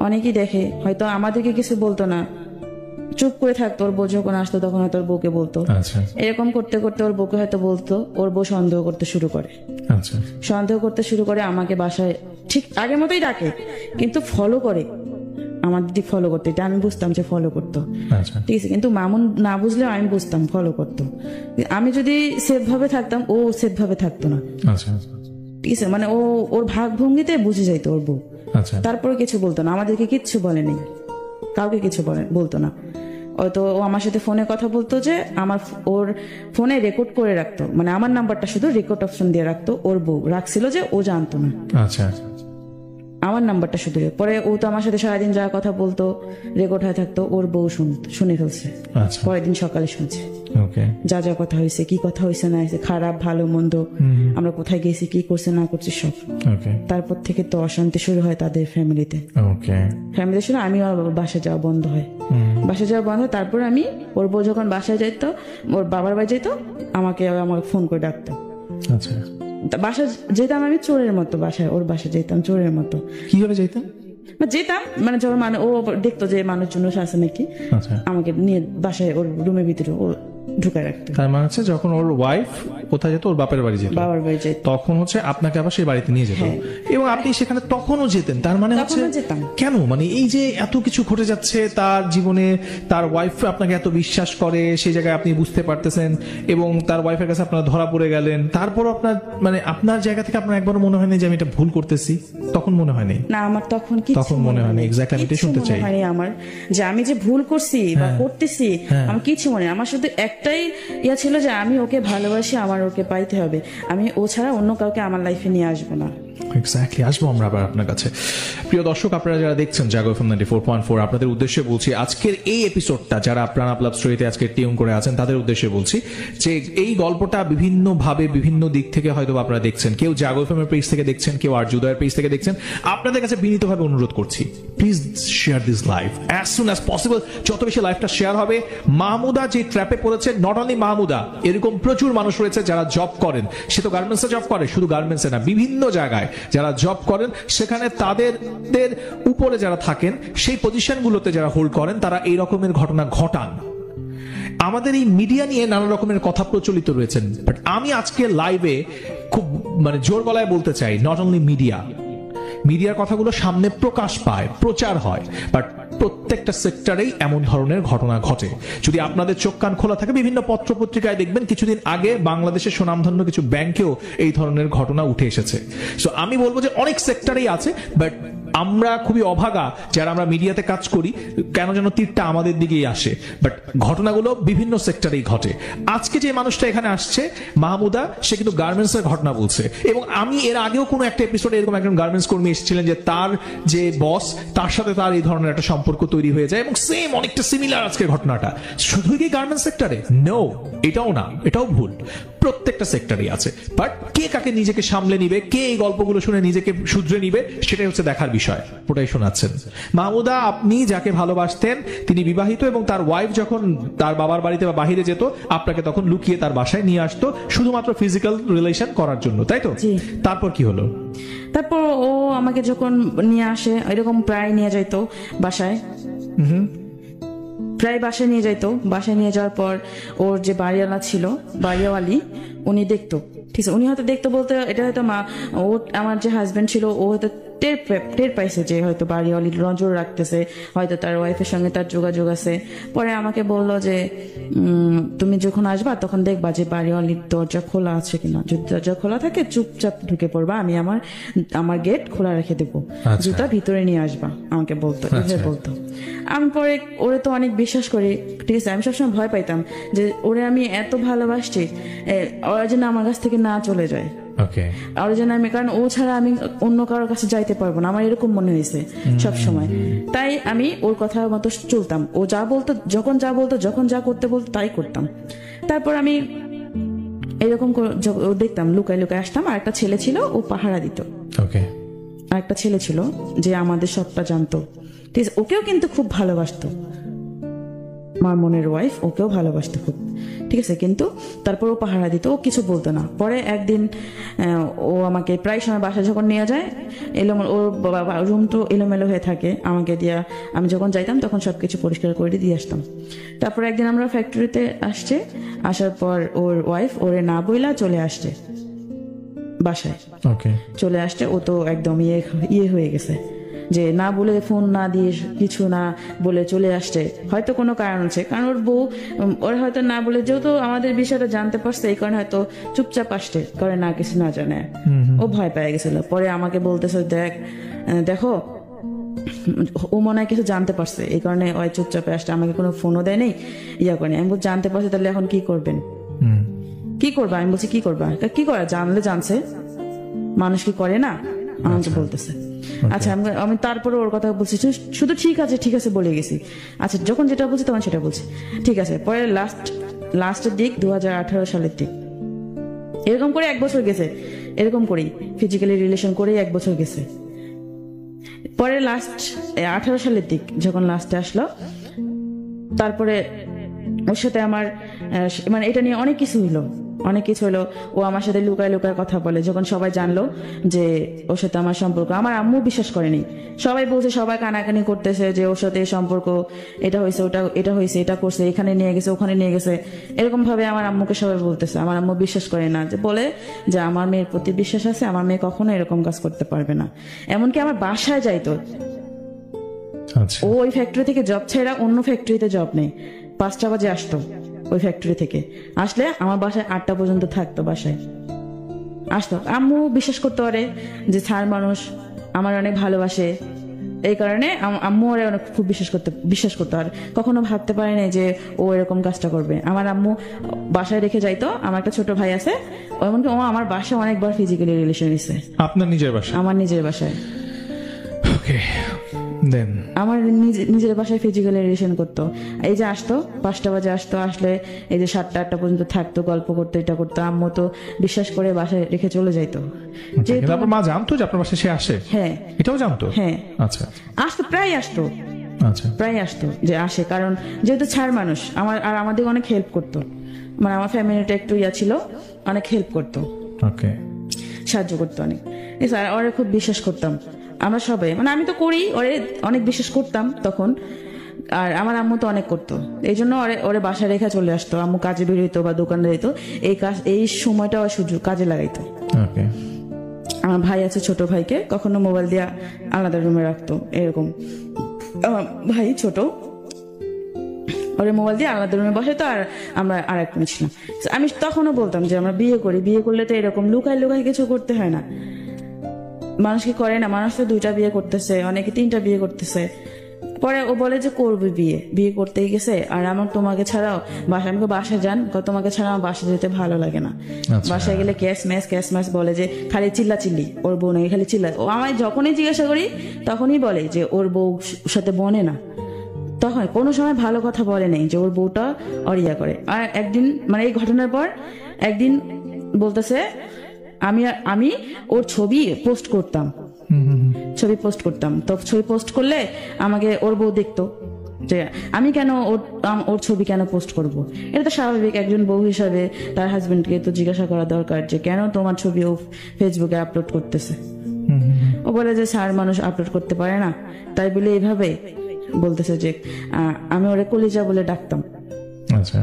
Speaker 1: অনেকেই দেখে, হয়তো আমাদেরকে কিছু বলতো না, চুপ করে থাকতো। ওর বউ যখন আসতো তখন হয়তো ওর বউকে বলতো। এরকম করতে করতে ওর বউকে হয়তো বলতো, ওর বউ সন্দেহ করতে শুরু করে আমাকে বাসায় ঠিক আগের মতোই ডাকে, কিন্তু ফলো করে, আমার দিদি ফলো করতো, এটা আমি বুঝতাম যে ফলো করতো, ঠিক আছে, কিন্তু মামুন না বুঝলেও আমি বুঝতাম ফলো করতো। আমি যদি সেফ ভাবে থাকতাম ও সেফ ভাবে থাকতো না, ঠিক আছে, মানে ওর ভাগ ভঙ্গিতে বুঝে যাইতো ওর বউ। তারপরে কিছু বলতো না, আমাদেরকে কিচ্ছু বলেনি, কাউকে কিছু বলতো না। হয়তো ও আমার সাথে ফোনে কথা বলতো, যে ওর ফোনে রেকর্ড করে রাখতো, মানে আমার নাম্বারটা শুধু রেকর্ড অপশন দিয়ে রাখতো, ওর বউ রাখছিল যে ও জানতো না, আমার নাম্বারটা শুধু। পরে ও তো আমার সাথে সারাদিন যা কথা বলতো রেকর্ড হয়ে থাকতো, ওর বউ শুনে ফেলছে, পরের দিন সকালে শুনছে যা যা কথা হয়েছে, কি কথা হয়েছে না হয়েছে, খারাপ ভালো মন্দ, আমরা কোথায় গেছি, কি করছে না করছি সব। তারপর থেকে তো অশান্তি শুরু হয় তাদের ফ্যামিলিতে শুরু। আমি বাসা যাওয়া বন্ধ হয়, তারপর আমি ওর বউ যখন বাসায় যাইতো, ওর বাবার বাড়ি যাইতো, আমাকে ফোন করে ডাকতো। বাসা যেতাম আমি চোরের মতো, ওর বাসা যেতাম চোরের মতো।
Speaker 2: কিভাবে যেতাম?
Speaker 1: যেতাম, মানে যখন ও দেখতো যে মানুষজন আছে নাকি,
Speaker 2: আচ্ছা,
Speaker 1: আমাকে নিয়ে বাসায় ওর রুমের ভিতরে ও ঢুকায় রাখতো।
Speaker 2: তার মানে হচ্ছে যখন ওর ওয়াইফ কোথায় যেত, ওর বাপের বাড়ি যেত,
Speaker 1: বাবার বাড়ি যেত,
Speaker 2: তখন হচ্ছে আপনাকে আবার সেই বাড়িতে নিয়ে যেত, এবং আপনি সেখানে তখনও যেতেন। তার মানে হচ্ছে
Speaker 1: যেতাম
Speaker 2: কেন, মানে এই যে এত কিছু ঘটে যাচ্ছে তার জীবনে, তার ওয়াইফ আপনাকে এত বিশ্বাস করে, সেই জায়গায় আপনি বুঝতে পারতেছেন, এবং তার ওয়াইফের কাছে আপনারা ধরা পড়ে গেলেন, তারপরও আপনার মানে আপনার জায়গা থেকে আপনার একবার মনে হয়নি যে আমি এটা ভুল করতেছি? তখন মনে হয়নি?
Speaker 1: না, আমার তখন
Speaker 2: মনে হয়নি। এক্স্যাক্টলি আমি এটা শুনতে চাই।
Speaker 1: আমার যে আমি যে ভুল করছি বা করতেছি আমার কিছু মনে, আমার শুধু একটাই ইয়া ছিল যে আমি ওকে ভালোবাসি, আমার ওকে পাইতে হবে, আমি ও ছাড়া অন্য কাউকে আমার লাইফে নিয়ে আসবো না।
Speaker 2: এক্স্যাক্টলি, আসবো আমরা আবার আপনার কাছে। প্রিয় দর্শক, আপনারা যারা দেখছেন জাগো এফএম 94.4, আপনাদের উদ্দেশ্যে বলছি আজকের এই এপিসোডটা, যারা প্রাণাপ লাভ স্টোরিতে আজকে টিউন করে আছেন তাদের উদ্দেশ্যে বলছি যে এই গল্পটা বিভিন্ন ভাবে বিভিন্ন দিক থেকে হয়তো আপনারা দেখছেন। কেউ জাগো এফএম এর পেজ থেকে দেখছেন, কেউ আর জুদয়ের পেজ থেকে দেখছেন। আপনাদের কাছে বিনীতভাবে অনুরোধ করছি, please share this live as soon as possible. যত বেশি লাইভটা শেয়ার হবে, মাহমুদা যে ট্র্যাপে পড়েছে, নট অনলি মাহমুদা, এরকম প্রচুর মানুষ রয়েছে যারা জব করেন। সে তো গার্মেন্টসে জব করে, শুধু গার্মেন্টসে না, বিভিন্ন জায়গায় যারা জব করেন, সেখানে তাদের উপরে যারা থাকেন, সেই পজিশনগুলোতে যারা হোল্ড করেন, তারা এই রকমের ঘটনা ঘটান। আমাদের এই মিডিয়া নিয়ে নানা রকমের কথা প্রচলিত রয়েছেন, বাট আমি আজকে লাইভে খুব মানে জোর গলায় বলতে চাই, নট অনলি মিডিয়ার কথাগুলো সামনে প্রকাশ পায়, প্রচার হয়, বাট প্রত্যেকটা সেক্টরেই এমন ধরনের ঘটনা ঘটে। যদি আপনাদের চোখ কান খোলা থাকে, বিভিন্ন পত্র পত্রিকায় দেখবেন কিছুদিন আগে বাংলাদেশের সুনামধন্য কিছু ব্যাংকেও এই ধরনের ঘটনা উঠে এসেছে। সো আমি বলবো যে অনেক সেক্টরেই আছে, বাট আমরা খুবই অভাগা যারা আমরা মিডিয়াতে কাজ করি, কেন যেন তীরটা আমাদের দিকেই আসে, বাট ঘটনাগুলো বিভিন্ন সেক্টরেই ঘটে। আজকে যে মানুষটা এখানে আসছে, মাহমুদা, সে কিন্তু গার্মেন্টস এর ঘটনা বলছে, এবং আমি এর আগেও কোনো একটা এপিসোডে এরকম একজন গার্মেন্টস কর্মী এসেছিলেন যে তার যে বস, তার সাথে তার এই ধরনের একটা সম্পর্ক তৈরি হয়ে যায়, এবং সেম অনেকটা সিমিলার আজকের ঘটনাটা। শুধু কি গার্মেন্টস সেক্টরে? নো, এটাও না, এটাও ভুল, প্রত্যেকটা সেক্টরেই আছে। বাট কে কাকে নিজেকে সামলে নিবে, কে এই গল্পগুলো শুনে নিজেকে শুধরে নিবে, সেটাই হচ্ছে দেখার বিষয়। ওটাই শোনাচ্ছেন। মাহমুদা, আপনি যাকে ভালোবাসতেন তিনি বিবাহিত, এবং তার ওয়াইফ যখন তার বাবার বাড়িতে বা বাহিরে যেত, আপনাকে তখন লুকিয়ে তার বাসায় নিয়ে আসতো শুধুমাত্র ফিজিক্যাল রিলেশন করার জন্য, তাই তো? তারপর কি হলো?
Speaker 1: তারপর ও আমাকে যখন নিয়ে আসে, এরকম প্রায় নিয়ে যাইতো বাসায়, প্রায় বাসায় নিয়ে যাইতো। বাসায় নিয়ে যাওয়ার পর ওর যে বাড়িওয়ালা ছিল, বাড়িওয়ালি, উনি দেখতো, ঠিক আছে, উনি হয়তো দেখতো বলতে এটা হয়তো ও আমার যে হাজবেন্ড ছিল, ও হয়তো টের পাইছে যে হয়তো বাড়িওয়ালি নজর রাখতেছে, হয়তো তার ওয়াইফের সঙ্গে তার যোগাযোগ আছে। পরে আমাকে বললো যে তুমি যখন আসবা তখন দেখবা যে বাড়িওয়ালির দরজা খোলা আছে কিনা, যদি দরজা খোলা থাকে চুপচাপ ঢুকে পড়বা, আমি আমার গেট খোলা রেখে দেবো, জুতা ভিতরে নিয়ে আসবা, আমাকে বলতো, এভাবে বলতো। আমি পরে ওরে তো অনেক বিশ্বাস করি, ঠিক আছে, আমি সবসময় ভয় পাইতাম যে ওরে আমি এত ভালোবাসছি, ওরা যেন আমার কাছ থেকে না চলে যায়, আর যেন আমি, কারণ ও ছাড়া আমি অন্য কারোর কাছে যাইতে পারবো না, আমার এরকম মনে হয়েছে সবসময়। তাই আমি ওর কথা মতো চলতাম, ও যা বলতো, যখন যা করতে বলতো তাই করতাম। তারপর আমি এরকম দেখতাম, লুকায় লুকায় আসতাম। আর একটা ছেলে ছিল, ও পাহারা দিত। আর একটা ছেলে ছিল যে আমাদের সবটা জানতো, ঠিক আছে, ওকেও কিন্তু খুব ভালোবাসতো, আমার মনের ওয়াইফ, ওকেও ভালোবাসতো খুব, ঠিক আছে, কিন্তু তারপর ও পাহারা দিত, ও কিছু বলতো না। পরে একদিন ও আমাকে প্রায় সময় বাসায় যখন নিয়ে যায়, ওর রুম তো এলোমেলো হয়ে থাকে, আমাকে দিয়া, আমি যখন যাইতাম তখন সবকিছু পরিষ্কার করে দিয়ে আসতাম। তারপর একদিন আমরা ফ্যাক্টরিতে আসার পর ওর ওয়াইফ ওরে না বইলা চলে আসছে বাসায়, চলে আসছে। ও তো একদম ইয়ে হয়ে গেছে যে না বলে, ফোন না দিয়ে, কিছু না বলে চলে আসছে, হয়তো কোনো কারণ আছে, কারণ ওর বউ ওরা হয়তো না বলে, যেহেতু আমাদের বিষয়টা জানতে পারছে, এই কারণে হয়তো চুপচাপ আসতে করে, না কিছু না জানে, ও ভয় পেয়ে গেছিল। পরে আমাকে বলতেছে, দেখো ও মনে হয় কিছু জানতে পারছে, এই কারণে ওই চুপচাপে আসছে, আমাকে কোনো ফোনও দেয় নেই, করেনি। আমি বলছি জানতে পারছে, তাহলে এখন কি করবেন, কি করবা? আমি বলছি কি করবা, কি করা, জানলে জানছে, মানুষ কি করে না, আমাকে বলতেছে। আচ্ছা, আমি তারপরে ওর কথা বলছি, শুধু ঠিক আছে বলে গেছি। আচ্ছা, যখন যেটা বলছি তখন সেটা বলছি, ঠিক আছে। পরে লাস্টের দিক 2018 সালের দিক, এরকম করে 1 বছর গেছে, এরকম করেই ফিজিক্যালি রিলেশন করেই 1 বছর গেছে। পরে 18 সালের দিক যখন লাস্টে আসলো, তারপরে ওর সাথে আমার মানে এটা নিয়ে অনেক কিছু হইলো, অনেক কিছু হলো। ও আমার সাথে লুকায় লুকায় কথা বলে। যখন সবাই জানলো যে ওর সাথে আমার সম্পর্ক, আমার আম্মু বিশ্বাস করেনি। সবাই বলছে, সবাই কানাকানি করতেছে যে ওর সাথে সম্পর্ক, এটা হয়েছে, এটা হয়েছে, এটা করছে, এখানে নিয়ে গেছে, ওখানে নিয়ে গেছে, এরকম ভাবে আমার আম্মুকে সবাই বলতেছে। আমার আম্মু বিশ্বাস করে না, যে বলে যে আমার মেয়ের প্রতি বিশ্বাস আছে, আমার মেয়ে কখনো এরকম কাজ করতে পারবে না। এমনকি আমার বাসায় যাইতো,
Speaker 2: আচ্ছা
Speaker 1: ও ওই ফ্যাক্টরি থেকে জব ছেড়ে অন্য ফ্যাক্টরিতে জব নেই, 5টা বাজে আসতো ওই ফ্যাক্টরি থেকে, আসলে আমার বাসায় 8টা পর্যন্ত থাকতো, বাসায় আসতো। আম্মু বিশ্বাস করতে পারে যে স্যার মানুষ আমার অনেক ভালোবাসে, এই কারণে আম্মু ওরে অনেক খুব বিশ্বাস করতে পারে। কখনো ভাবতে পারে না যে ও এরকম কাজটা করবে। আমার আম্মু বাসায় রেখে যাইতো। আমার একটা ছোট ভাই আছে, এমনকি ও আমার বাসায় অনেকবার ফিজিক্যালি রিলেশন হয়েছে।
Speaker 2: আপনার নিজের বাসা?
Speaker 1: আমার নিজের বাসায়।
Speaker 2: ওকে, দেন
Speaker 1: আমার নিজের বাসায় ফিজিক্যালি রিলেশন করতো। এই যে আসতো 5টা বাজে আসতো, আসলে এই যে 7টা 8টা পর্যন্ত থাকতো, গল্প করতো, এটা করতো। আম্মু তো বিশ্বাস করে বাসায় রেখে চলে যাইতো।
Speaker 2: কিন্তু আপনার মা জানতো যে আপনার বাসায় সে আসে?
Speaker 1: হ্যাঁ,
Speaker 2: এটাও জানতো?
Speaker 1: হ্যাঁ,
Speaker 2: আচ্ছা
Speaker 1: আসতো, প্রায় আসতো,
Speaker 2: আচ্ছা
Speaker 1: প্রায় আসতো যে আসে। কারণ যেহেতু ছাড় মানুষ আমার, আর আমাদের অনেক হেল্প করতো। মানে আমার ফ্যামিলিটা একটু ছিল, অনেক হেল্প করতো,
Speaker 2: ওকে,
Speaker 1: সাহায্য করতো অনেক। স্যার ওরে খুব বিশ্বাস করতাম আমরা সবাই, মানে আমি তো করি, ওরে অনেক বিশ্বাস করতাম তখন। আর আমার আম্মু তো অনেক করতো, এই জন্য ওরে বাসায় রেখা চলে আসতো। আম্মু কাজে বেরোইতো বা দোকানে যেত, এই সময়টা ওর সুযোগ কাজে লাগাইতো।
Speaker 2: ওকে,
Speaker 1: আমার ভাই আছে, ছোট ভাইকে কখনো মোবাইল দিয়ে আলাদা রুমে রাখতো, এরকম। আমার ভাই ছোট, ওরে মোবাইল দিয়ে আলাদা রুমে বসে তো, আর আমরা আর এক রুমে ছিলাম। আমি তখনও বলতাম যে আমরা বিয়ে করি, বিয়ে করলে তো এরকম লুকায় লুকায় কিছু করতে হয় না। মানুষ কি করে না, মানুষ তো 2টা বিয়ে করতেছে, অনেকে 3টা বিয়ে করতেছে। পরে ও বলে যে করবে বিয়ে করতেই গেছে, আর আমার তোমাকে ছাড়াও বাসায়, আমাকে বাসায় যান, তোমাকে ছাড়া আমার বাসায় যেতে ভালো লাগে না। বাসায় গেলে ক্যাশ ম্যাচ বলে, যে খালি চিল্লি, ওর বউ নাকি খালি চিল্লা। ও আমায় যখনই জিজ্ঞাসা করি তখনই বলে যে ওর বউ সাথে বনে না। তখন কোনো সময় ভালো কথা বলে নেই যে ওর বউটা অরিয়া করে। আর একদিন, মানে এই ঘটনার পর একদিন বলতেছে, আমি ওর ছবি পোস্ট করতাম, তো ছবি পোস্ট করলে আমাকে ওর বউ দেখতো, যে আমি কেন ওর ছবি কেন পোস্ট করব। এটা তো স্বাভাবিক, একজন বউ হিসাবে তার হাজবেন্ডকে তো জিজ্ঞাসা করা দরকার যে কেন তোমার ছবি ও ফেসবুকে আপলোড করতেছে। ও বলে যে স্যার মানুষ আপলোড করতে পারে না, তাই বলে এইভাবে বলতেছে যে আমি ওরে কলিজা বলে ডাকতাম।
Speaker 2: আচ্ছা,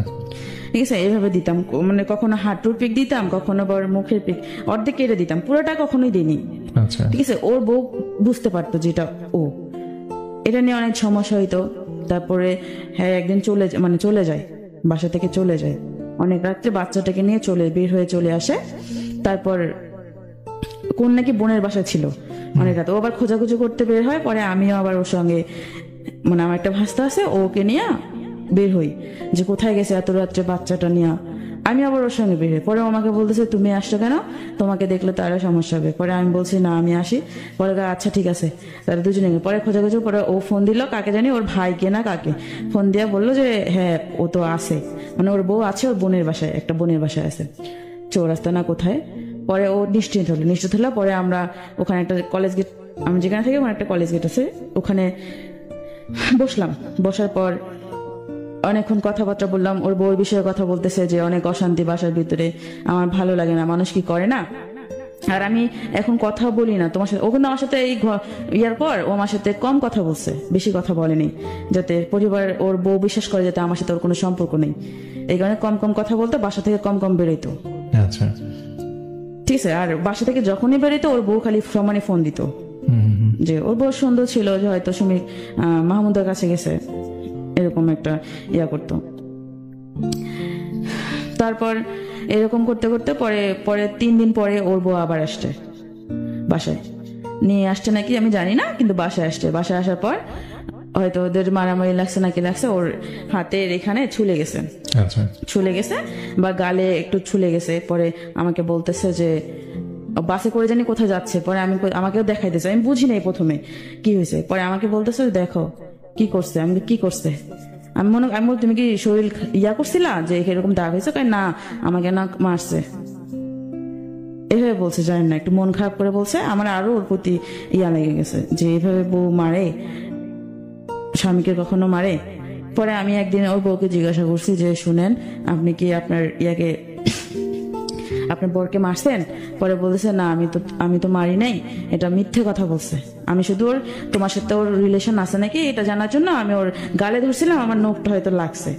Speaker 1: ঠিক আছে, এইভাবে দিতাম, মানে কখনো হাঁটুর পিক দিতাম, কখনো আবার মুখের পিক অর্ধেক কেটে দিতাম, পুরোটা কখনোই দিইনি।
Speaker 2: আচ্ছা,
Speaker 1: ঠিক আছে, ওর বউ বুঝতে পারতো যেটা ও। এটা নিয়ে অনেক সমস্যা হইতো। তারপরে হ্যাঁ একদিন চলে যায়, বাসা থেকে চলে যায় অনেক রাত্রে, বাচ্চাটাকে নিয়ে বের হয়ে চলে আসে। তারপর কোন নাকি বোনের বাসা ছিল অনেক রাত, ও আবার খোঁজাখুঁজি করতে বের হয়। পরে আমিও আবার ওর সঙ্গে, মানে আমার একটা ভাস্তা আছে, ওকে নিয়ে বের হই যে কোথায় গেছে এত রাত্রে বাচ্চাটা নিয়ে। আমি আবার ওর সঙ্গে বের হই। পরে আমাকে বলতেছে তুমি আসছো কেন, তোমাকে দেখলে তো আরো সমস্যা হবে। পরে আমি বলছি না আমি আসি। পরে আচ্ছা ঠিক আছে, তারা দুজনে পরে খোঁজাখুঁজি। পরে ও ফোন দিল, কাকে জানি, ওর ভাইকে না কাকে ফোন দিয়া বললো যে হ্যাঁ ও তো আছে, মানে ওর বউ আছে, ওর বোনের বাসায়, একটা বোনের বাসায় আছে, চৌরাস্তা না কোথায়। পরে ও নিশ্চিত হলো। পরে আমরা ওখানে একটা কলেজ গেট, আমি যেখানে থাকি ওখানে একটা কলেজ গেট আছে, ওখানে বসলাম। বসার পর অনেকক্ষণ কথাবার্তা বললাম। ওর বউর বিষয়ে কথা বলতেছে যে অনেক অশান্তি বাসার ভিতরে, আমার ভালো লাগে না, মানুষ কি করে না। আর আমি এখন কথা বলি না তোমার সাথে। ও কিন্তু আমার সাথে এই ইয়ার পর ও আমার সাথে কম কথা বলছে, বেশি কথা বলেনি, যাতে পরিবার, ওর বউ বিশ্বাস করে যাতে আমার সাথে ওর কোনো সম্পর্ক নেই। এই কারণে কম কথা বলতো, বাসা থেকে কম বেরোইতো।
Speaker 2: আচ্ছা,
Speaker 1: ঠিক আছে। আর বাসা থেকে যখনই বেরোইতো ওর বউ খালি সমানে ফোন দিত যে ওর বউ সুন্দর ছিল, যে হয়তো সুমি মাহমুদের কাছে গেছে, এরকম একটা ইয়া করতো। তারপর এরকম করতে করতে পরে 3 দিন পরে ওর বউ আবার আসছে বাসায়, নিয়ে আসছে নাকি আমি জানি না, কিন্তু বাসায় আসছে। বাসায় আসার পর হয়তো ওদের মারামারি লাগছে নাকি লাগছে, ওর হাতের এখানে ছুলে গেছে বা গালে একটু ছুলে গেছে। পরে আমাকে বলতেছে যে বাসে করে জানি কোথায় যাচ্ছে। পরে আমাকেও দেখাইতেছে, আমি বুঝি নাই প্রথমে কি হয়েছে। পরে আমাকে বলতেছে দেখো কি করছে। আমি কি করছে, আমি তুমি কি শরীর ইয়া করছিলা যে এরকম দাগ হয়েছে? না, আমাকে না মারছে, এভাবে বলছে। জানি না, একটু মন খারাপ করে বলছে। আমার আরো ওর প্রতি ইয়া লেগে গেছে যে এইভাবে বউ মারে, স্বামীকে কখনো মারে। পরে আমি একদিন ওর বউকে জিজ্ঞাসা করছি যে শুনেন, আপনি কি আপনার ইয়াকে আপনার বরকে মারছেন? পরে বলতেছে না, আমি তো মারি নাই, এটা মিথ্যে কথা বলছে। আমি শুধু ওর তোমার সাথে ওর রিলেশন আছে নাকি এটা জানার জন্য আমি ওর গালে ধরছিলাম, আমার নখটা হয়তো লাগছে,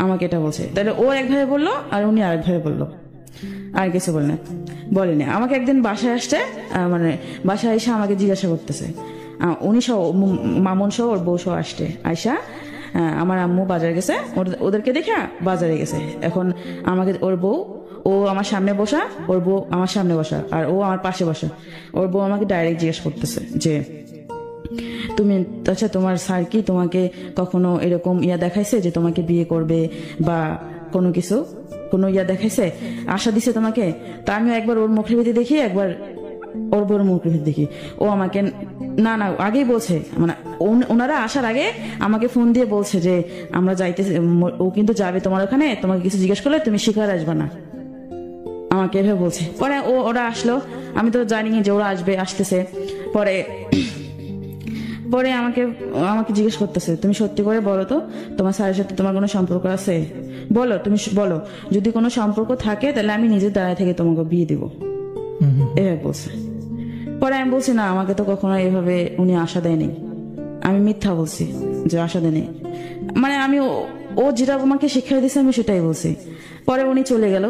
Speaker 1: আমাকে এটা বলছে। তাহলে ও এক ভাবে বললো আর উনি আরেক ভাবে বললো, আর কিছু বলেনি। আমাকে একদিন বাসায় আসছে, মানে বাসায় এসে আমাকে জিজ্ঞাসা করতেছে, উনি সহ মামুন সহ ওর বউ সহ আসছে, আয়সা আমার আম্মু বাজারে গেছে, ওদেরকে দেখে বাজারে গেছে। এখন আমাকে ওর বউ, ও আমার সামনে বসা, ওর বউ আমার সামনে বসা, আর ও আমার পাশে বসা। ওর বউ আমাকে ডাইরেক্ট জিজ্ঞেস করতেছে যে তুমি, আচ্ছা তোমার স্যার কি তোমাকে কখনো এরকম দেখাইছে যে তোমাকে বিয়ে করবে বা কোনো কিছু, কোনো দেখাইছে, আশা দিছে তোমাকে? তা আমি একবার ওর মুখের ভিতরে দেখি, একবার ওর বউর মুখের ভিতরে দেখি। ও আমাকে না আগেই বলছে, মানে ওনারা আসার আগে আমাকে ফোন দিয়ে বলছে যে আমরা যাইতেছি, ও কিন্তু যাবে তোমার ওখানে, তোমাকে কিছু জিজ্ঞেস করলে তুমি শিকার আসবে না, আমাকে এভাবে বলছে। পরে ওরা আসলো, আমি তো জানি যে ওরা আসতেছে। পরে আমাকে জিজ্ঞেস করতেছে, তুমি সত্যি করে বলো তো তোমার স্যারের সাথে তোমার কোনো সম্পর্ক আছে? বলো, তুমি বলো, যদি কোনো সম্পর্ক থাকে তাহলে আমি নিজের দাঁড়ায় থেকে তোমাকে বিয়ে দিব, এভাবে বলছে। পরে আমি বলছি না, আমাকে তো কখনো এভাবে উনি আশা দেয়নি। আমি মিথ্যা বলছি যে আশা দেয়নি, মানে আমি ও যেটা আমাকে শিক্ষা দিয়েছে আমি সেটাই বলছি। পরে উনি চলে গেল,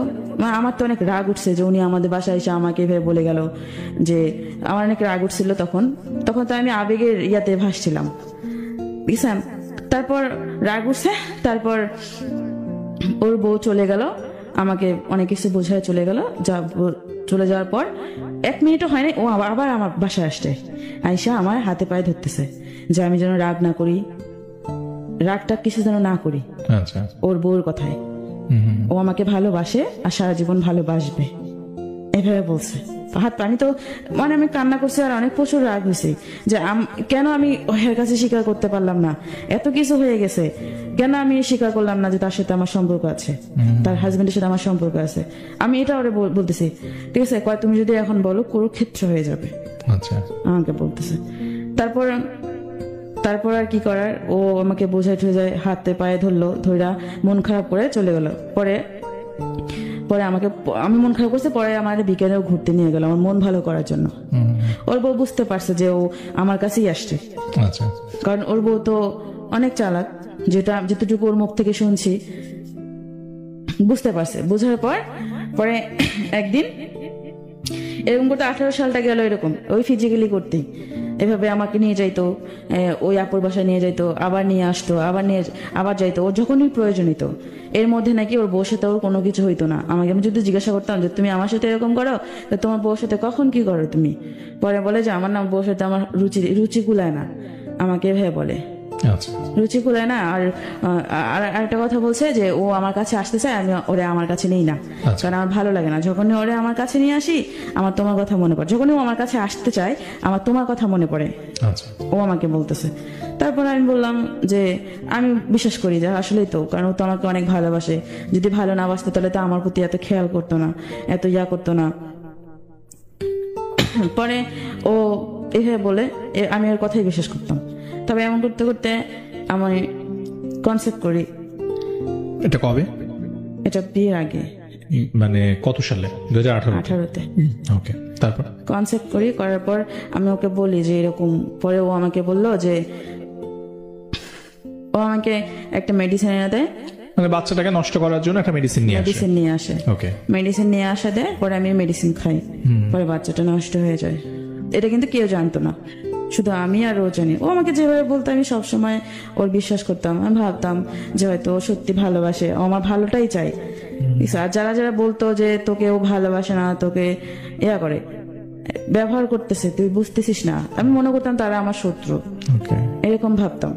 Speaker 1: আমার তো অনেক রাগ উঠছে যে উনি আমাদের বাসায় এসে আমাকে এভাবে বলে গেল, যে আমার অনেক রাগ উঠছিল তখন তো আমি আবেগের ভাসছিলাম, বুঝছেন। তারপর রাগ উঠছে, তারপর ওর বউ চলে গেল, আমাকে অনেক কিছু বোঝায় চলে গেল। চলে যাওয়ার পর 1 মিনিটও হয়নি, ও আবার আমার বাসায় আসছে, আইসা আমার হাতে পায়ে ধরতেছে যে আমি যেন রাগ না করি, রাগটা কিছু যেন না করি ওর বউর কথায়। ও আমাকে ভালোবাসে আর সারা জীবন ভালোবাসবে, এভাবে বলছে। আমি তো মানে আমি কান্না করছি আর অনেক প্রচুর রাগ হয়েছি যে কেন আমি ওর কাছে স্বীকার করতে পারলাম না, এত কিছু হয়ে গেছে, কেন আমি স্বীকার করলাম না যে তার সাথে আমার সম্পর্ক আছে, তার হাজবেন্ডের সাথে আমার সম্পর্ক আছে। আমি এটা ওরে বলতেছি, ঠিক আছে কয় তুমি যদি এখন বলো কুরুক্ষেত্র হয়ে যাবে, আমাকে বলতেছে। তারপর আর কি করার, ও আমাকে বোঝাই যায়, হাতে পায়ে ধরলো, ধইরা মন খারাপ করে চলে গেল। পরে আমি মন খারাপ করছে, পরে আমার বিকেলেও ঘুরতে নিয়ে গেল আমার মন ভালো করার জন্য। ওর বউ বুঝতে পারছে যে ও আমার কাছেই আসছে, কারণ ওর বউ তো অনেক চালাক, যেটুকু ওর মুখ থেকে শুনছি বুঝতে পারছে। বোঝার পরে একদিন এরকম করতে 18 সালটা গেল, এরকম ওই ফিজিক্যালি করতেই এভাবে আমাকে নিয়ে যাইতো, ওই আপুর বাসায় নিয়ে যাইতো, আবার নিয়ে আসতো, আবার যাইতো, ওর যখনই প্রয়োজন হইতো। এর মধ্যে নাকি ওর বউর সাথে ওর কোনো কিছু হইতো না। আমি যদি জিজ্ঞাসা করতাম যে তুমি আমার সাথে এরকম করো, তো তোমার বউর সাথে কখন কি করো তুমি? পরে বলে যে আমার বউর সাথে আমার রুচি কুলায় না, আমাকে এভাবে বলে রুচি কুলায় না। আর একটা কথা বলছে যে ও আমার কাছে আসতে চায়, আমি ওরে আমার কাছে নেই না, কারণ আমার ভালো লাগে না। যখনই ওরে আমার কাছে নিয়ে আসি আমার তোমার কথা মনে পড়ে, যখনই ও আমার কাছে আসতে চায় আমার তোমার কথা মনে পড়ে, ও আমাকে বলতেছে। তারপর আমি বললাম যে আমি বিশ্বাস করি যে আসলেই তো, কারণ ও তো আমাকে অনেক ভালোবাসে, যদি ভালো না বাসতো তাহলে তো আমার প্রতি এত খেয়াল করতো না, এত করতো না। পরে ও এভাবে বলে আমি ওর কথাই বিশ্বাস করতাম। তবে এমন করতে করতে আমি কনসেপ্ট করি।
Speaker 2: এটা কবে?
Speaker 1: এটা বিয়ের আগে,
Speaker 2: মানে কত সালে? 2018-তে। ওকে, তারপর
Speaker 1: কনসেপ্ট করার পর আমি ওকে বলি যে এরকম। পরে ও আমাকে বললো যে ও আমাকে একটা মেডিসিন এনে দেয়,
Speaker 2: মানে বাচ্চাটাকে নষ্ট করার জন্য একটা মেডিসিন নিয়ে আসে। ওকে, মেডিসিন নিয়ে আসা দেয়, পরে আমি মেডিসিন খাই, পরে বাচ্চাটা নষ্ট হয়ে যায়। এটা কিন্তু কেউ জানতো না, শুধু আমি আর ও জানি। ও আমাকে যেভাবে বলতো আমি সবসময় ওর বিশ্বাস করতাম। আমি ভাবতাম যে হয়তো ও সত্যি ভালোবাসে, ও আমার ভালোটাই চাই। আর যারা বলতো যে তোকে ও ভালোবাসে না, তোকে করে ব্যবহার করতেছে, তুই বুঝতেছিস না, আমি মনে করতাম তারা আমার শত্রু, এরকম ভাবতাম।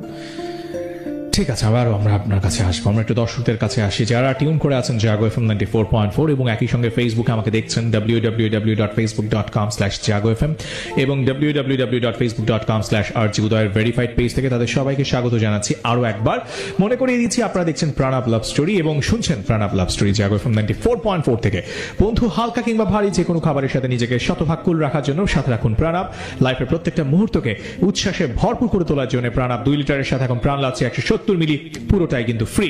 Speaker 2: ঠিক আছে, আবারও আমরা আপনার কাছে আসবো। আমরা একটু দর্শকদের কাছে আসি যারা টিউন করে আছেন জাগো এফএম 94.4 এবং একই সঙ্গে ফেসবুকে আমাকে দেখছেন www.facebook.com/jago.fm এবং www.facebook.com/rjudoyer ভেরিফাইড পেজ থেকে। তাদের সবাইকে স্বাগত জানাচ্ছি আরো একবার। মনে করিয়ে দিচ্ছি আপনারা দেখছেন প্রাণাপ লাভ স্টোরি এবং শুনছেন প্রাণাপ লাভ স্টোরি জাগো এফএম 94.4 থেকে। বন্ধু, হালকা কিংবা ভারী যে কোনো খাবারের সাথে নিজেকে শতভাগ কুল রাখার জন্য সাথে রাখুন প্রাণাপ। লাইফের প্রত্যেকটা মুহূর্তকে উচ্ছ্বাসে ভরপুর করে তোলার জন্য প্রাণাপ 2 লিটারের সাথে এখন প্রাণ লাগছে 170 70 মিলি পুরোটাই কিন্তু ফ্রি।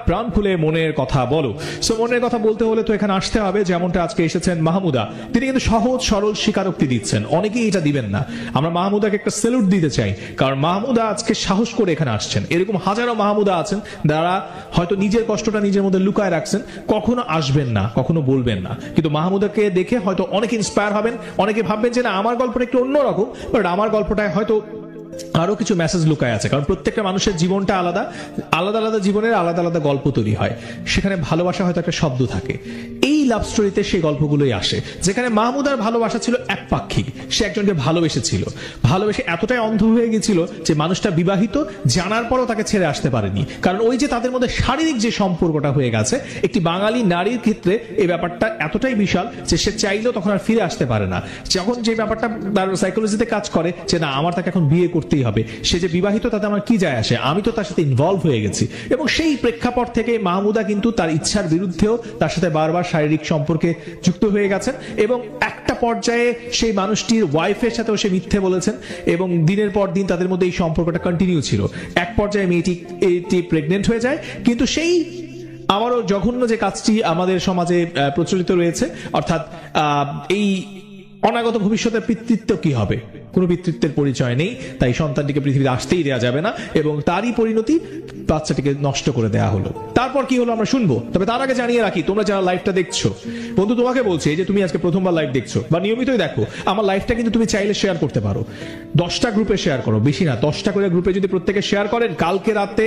Speaker 2: প্রাণ খুলে মনের কথা বলো। সো মনের কথা বলতে হলে তো এখানে আসতে হবে, যেমনটা আজকে এসেছেন মাহমুদা, তিনি কিন্তু সহজ সরল স্বীকারোক্তি দিচ্ছেন, অনেকেই এটা দিবেন না। আমরা মাহমুদাকে একটা স্যালুট দিতে চাই, কারণ মাহমুদা আজকে সাহস করে এখানে আসছেন। এরকম হাজারো মাহমুদা আছেন যারা হয়তো নিজের কষ্টটা নিজের মধ্যে লুকায় রাখছেন, কখনো আসবেন না, কখনো বলবেন না, কিন্তু মাহমুদাকে দেখে হয়তো অনেকে ইন্সপায়ার হবেন, অনেকে ভাববেন যে না আমার গল্পটা একটু অন্যরকম, বাট আমার গল্পটায় হয়তো আরো কিছু মেসেজ লুকায় আছে। কারণ প্রত্যেকটা মানুষের জীবনটা আলাদা, আলাদা আলাদা জীবনের আলাদা আলাদা গল্প তৈরি হয়, সেখানে ভালোবাসা হয়তো একটা শব্দ থাকে। এই লাভ স্টোরিতে সেই গল্পগুলোই আসে, যেখানে মাহমুদার ভালোবাসা ছিল একপাক্ষিক। সে একজনকে ভালোবেসেছিল, ভালোবেসে এতটাই অন্ধ হয়ে গেছিল যে মানুষটা বিবাহিত জানার পরও তাকে ছেড়ে আসতে পারেনি। কারণ ওই যে তাদের মধ্যে শারীরিক যে সম্পর্কটা হয়ে গেছে, একটি বাঙালি নারীর ক্ষেত্রে এই ব্যাপারটা এতটাই বিশাল যে সে চাইলেও তখন আর ফিরে আসতে পারে না। যখন যে ব্যাপারটা তার সাইকোলজিতে কাজ করে যে না আমার তাকে এখন বিয়ে করতেই হবে, সে যে বিবাহিত তাতে আমার কি যায় আসে, আমি তো তার সাথে ইনভলভ হয়ে গেছি। এবং সেই প্রেক্ষাপট থেকে মাহমুদা কিন্তু তার ইচ্ছার বিরুদ্ধেও তার সাথে বারবার শারীরিক সম্পর্কে যুক্ত হয়ে গেছেন, এবং একটা পর্যায়ে সেই মানুষটির ওয়াইফের সাথেও সে মিথ্যে বলেছেন, এবং দিনের পর দিন তাদের মধ্যে এই সম্পর্কটা কন্টিনিউ ছিল। এক পর্যায়ে মেয়েটি প্রেগনেন্ট হয়ে যায়, কিন্তু সেই আবারও জঘন্য যে কাজটি আমাদের সমাজে প্রচলিত রয়েছে, অর্থাৎ এই অনাগত ভবিষ্যতে পিতৃত্ব কি হবে, কোনো পিতৃত্বের পরিচয় নেই, তাই সন্তানটিকে পৃথিবীতে আসতেই দেওয়া যাবে না, এবং তারই পরিণতি বাচ্চাটিকে নষ্ট করে দেওয়া হলো। তারপর কি হলো আমরা শুনবো, তবে তার আগে জানিয়ে রাখি, তোমরা যারা লাইভটা দেখছো, বন্ধু তোমাকে বলছে যে তুমি আজকে প্রথমবার লাইভ দেখছো বা নিয়মিতই দেখো, আমার লাইভটা কিন্তু তুমি চাইলে শেয়ার করতে পারো। 10টা গ্রুপে শেয়ার করো, বেশি না 10টা করে গ্রুপে যদি প্রত্যেকে শেয়ার করেন, কালকে রাতে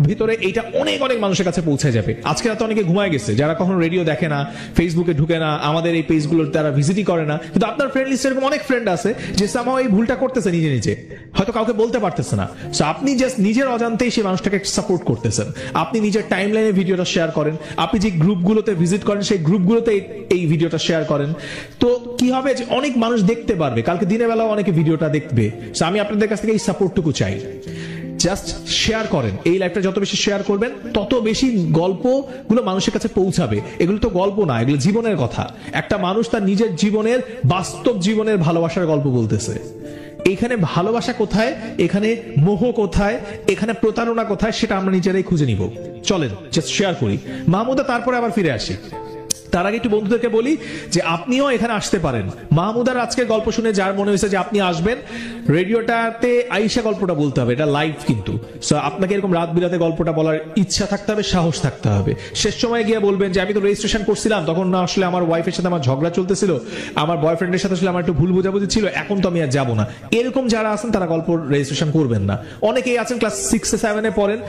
Speaker 2: ভিতরে এইটা অনেক অনেক মানুষের কাছে পৌঁছে যাবে। আজকে রাতে অনেকে ঘুমায় গেছে, যারা কখনো রেডিও দেখে না, ফেসবুকে ঢুকে না, আমাদের এই পেজগুলোর তারা ভিজিটই করে না, কিন্তু আপনার ফ্রেন্ড লিস্টে এরকম অনেক ফ্রেন্ড আছে যে সামহাও এই ভুলটা করতেছে নিজে নিজে, হয়তো কাউকে বলতে পারতেছে না। সো আপনি জাস্ট নিজের অজান্তেই সেই মানুষটাকে সাপোর্ট করতেছেন। আপনি নিজের টাইমলাইনে ভিডিওটা শেয়ার করেন, আপনি যে গ্রুপগুলোতে ভিজিট করেন সেই গ্রুপগুলোতে এই ভিডিওটা শেয়ার করেন, তো কি হবে যে অনেক মানুষ দেখতে পারবে, কালকে দিনের বেলাও অনেকে ভিডিওটা দেখবে। সো আমি আপনাদের কাছ থেকে এই সাপোর্টটুকু চাই, জাস্ট শেয়ার করেন। এই লাইভটা যত বেশি শেয়ার করবেন তত বেশি গল্পগুলো মানুষের কাছে পৌঁছাবে। এগুলো তো গল্প না, এগুলো জীবনের কথা। একটা মানুষ তার নিজের জীবনের, বাস্তব জীবনের ভালোবাসার গল্প বলতেছে। এখানে ভালোবাসা কোথায়, এখানে মোহ কোথায়, এখানে প্রতারণা কোথায়, সেটা আমরা নিজেরাই খুঁজে নিব। চলেন জাস্ট শেয়ার করি। মাহমুদা তারপরে আবার ফিরে আসি। তার আগে একটু বন্ধুদেরকে বলি যে আপনিও এখানে আসতে পারেন। মাহমুদার আজকের গল্প শুনে যার মনে হয়েছে যে আপনি আসবেন, রেডিওটাতে আইসা গল্পটা বলতে হবে, এটা লাইভ কিন্তু। সো আপনাকে এরকম রাত বিরাতে গল্পটা বলার ইচ্ছা থাকতে হবে, সাহস থাকতে হবে। শেষ সময় গিয়ে বলবেন যে আমি তো রেজিস্ট্রেশন করছিলাম, তখন না আসলে আমার ওয়াইফের সাথে আমার ঝগড়া চলতেছিল, আমার বয়ফ্রেন্ডের সাথে আসলে আমার একটু ভুল বোঝাবুঝি ছিল, এখন তো আমি আর যাবো না। এরকম যারা আছেন তারা গল্প রেজিস্ট্রেশন করবেন না। অনেকেই আছেন ক্লাস 6-7 পড়েন,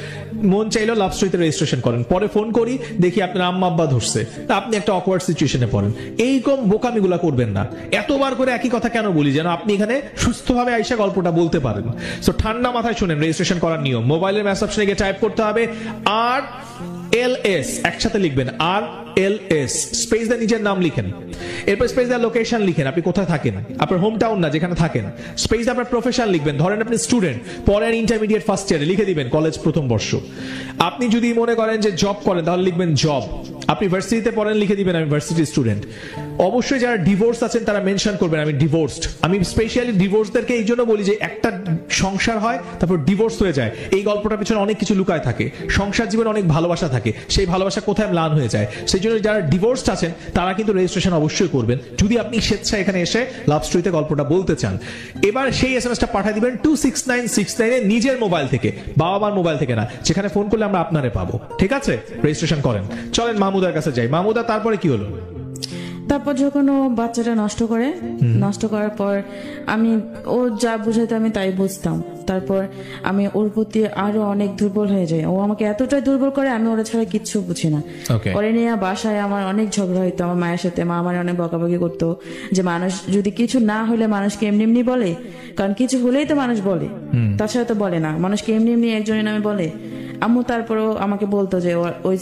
Speaker 2: মন চাইলো লাভ স্টোরিতে রেজিস্ট্রেশন করেন, পরে ফোন করি দেখি আপনার আম্মা আব্বা ধরছে, তা আপনি একটা অকওয়ার্ড সিচুয়েশনে পড়েন। এইরকম বোকামিগুলা করবেন না। এতবার করে একই কথা কেন বলি, যেন আপনি এখানে সুস্থভাবে আইসা গল্পটা বলতে পারেন। সো ঠান্ডা মাথায় শুনেন রেজিস্ট্রেশন করার নিয়ম। মোবাইলের মেসেজ অপশনে গিয়ে টাইপ করতে হবে RLS, একসাথে লিখবেন RLS, স্পেস দিয়ে নিজের নাম লিখেন, এরপর স্পেস দিয়ে লোকেশন লিখেন, আপনি কোথায় থাকেন, আপনার হোম টাউন না যেখানে থাকেন, স্পেস দিয়ে আপনার প্রফেশন লিখবেন, ধরেন আপনি স্টুডেন্ট, পরে ইন্টারমিডিয়েট ফার্স্ট ইয়ারে লিখে দিবেন কলেজ প্রথম বর্ষ। আপনি যদি মনে করেন যে জব করেন তাহলে লিখবেন জব। আপনি ভার্সিটিতে পড়েন লিখে দিবেন আমি ভার্সিটি স্টুডেন্ট। অবশ্যই যারা ডিভোর্স আছেন তারা মেনশন করবেন আমি ডিভোর্সড। আমি স্পেশালি ডিভোর্সদেরকে এই জন্য বলি যে একটা সংসার হয় তারপর ডিভোর্স হয়ে যায়, এই গল্পটার পিছনে অনেক কিছু লুকায় থাকে। সংসার জীবনে অনেক ভালোবাসা থাকে, সেই ভালোবাসা কোথায় ম্লান হয়ে যায়। সেই জন্য যারা ডিভোর্সড আছেন তারা কিন্তু রেজিস্ট্রেশন অবশ্যই করবেন, যদি আপনি স্বেচ্ছায় এখানে এসে লাভ স্টোরিতে গল্পটা বলতে চান। এবার সেই এসএমএসটা পাঠিয়ে দিবেন 26969 নিজের মোবাইল থেকে, বাবা মার মোবাইল থেকে না, যেখানে ফোন করলে আমরা আপনারে পাবো। ঠিক আছে, রেজিস্ট্রেশন করেন। চলেন মাহমুদার কাছে যাই। মাহমুদা তারপরে কি হলো?
Speaker 1: তারপর যখন ও বাচ্চাটা নষ্ট করার পর আমি ও যা বুঝাইতো আমি তাই বুঝতাম। তারপর আমি ওর প্রতি আরো অনেক দুর্বল হয়ে যাই। ও আমাকে এতটাই দুর্বল করে আমি ওরা ছাড়া কিচ্ছু বুঝি না। পরে নিয়ে বাসায় আমার অনেক ঝগড়া হইতো আমার মায়ের সাথে। মা আমার অনেক বকাবকি করতো যে মানুষ যদি কিছু না হলে মানুষকে এমনি এমনি বলে, কারণ কিছু হলেই তো মানুষ বলে, তাছাড়া তো বলে না। মানুষকে এমনি এমনি একজনের নামে বলে। আম্মু তারপরও আমাকে বলতো যে ওই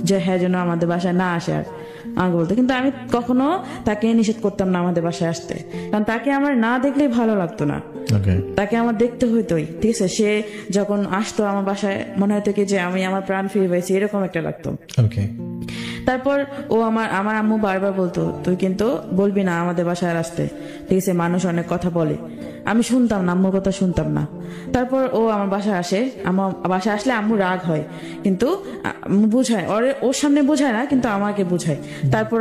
Speaker 1: যে হ্যাঁ যেন আমাদের বাসায় না আসে আর আমাকে বলতো, কিন্তু আমি কখনো তাকে নিষেধ করতাম না আমাদের বাসায় আসতে, কারণ তাকে আমার না দেখলেই ভালো লাগতো না, তাকে আমার দেখতে হইতোই। ঠিক আছে, সে যখন আসতো আমার বাসায় মনে হতো কি যে আমি আমার প্রাণ ফিরে পেয়েছি, এরকম একটা লাগতো। তারপর ও আমার আম্মু বারবার বলতো তুই কিন্তু বলবি না আমাদের বাসায় আসতে, ঠিক আছে, মানুষ অনেক কথা বলে। আমি শুনতাম না, আম্মুর কথা শুনতাম না। তারপর ও আমার বাসায় আসে, আমার বাসায় আসলে আম্মু রাগ হয়, কিন্তু বুঝায়, ওর সামনে বোঝায় না, কিন্তু আমাকে বোঝায়। তারপর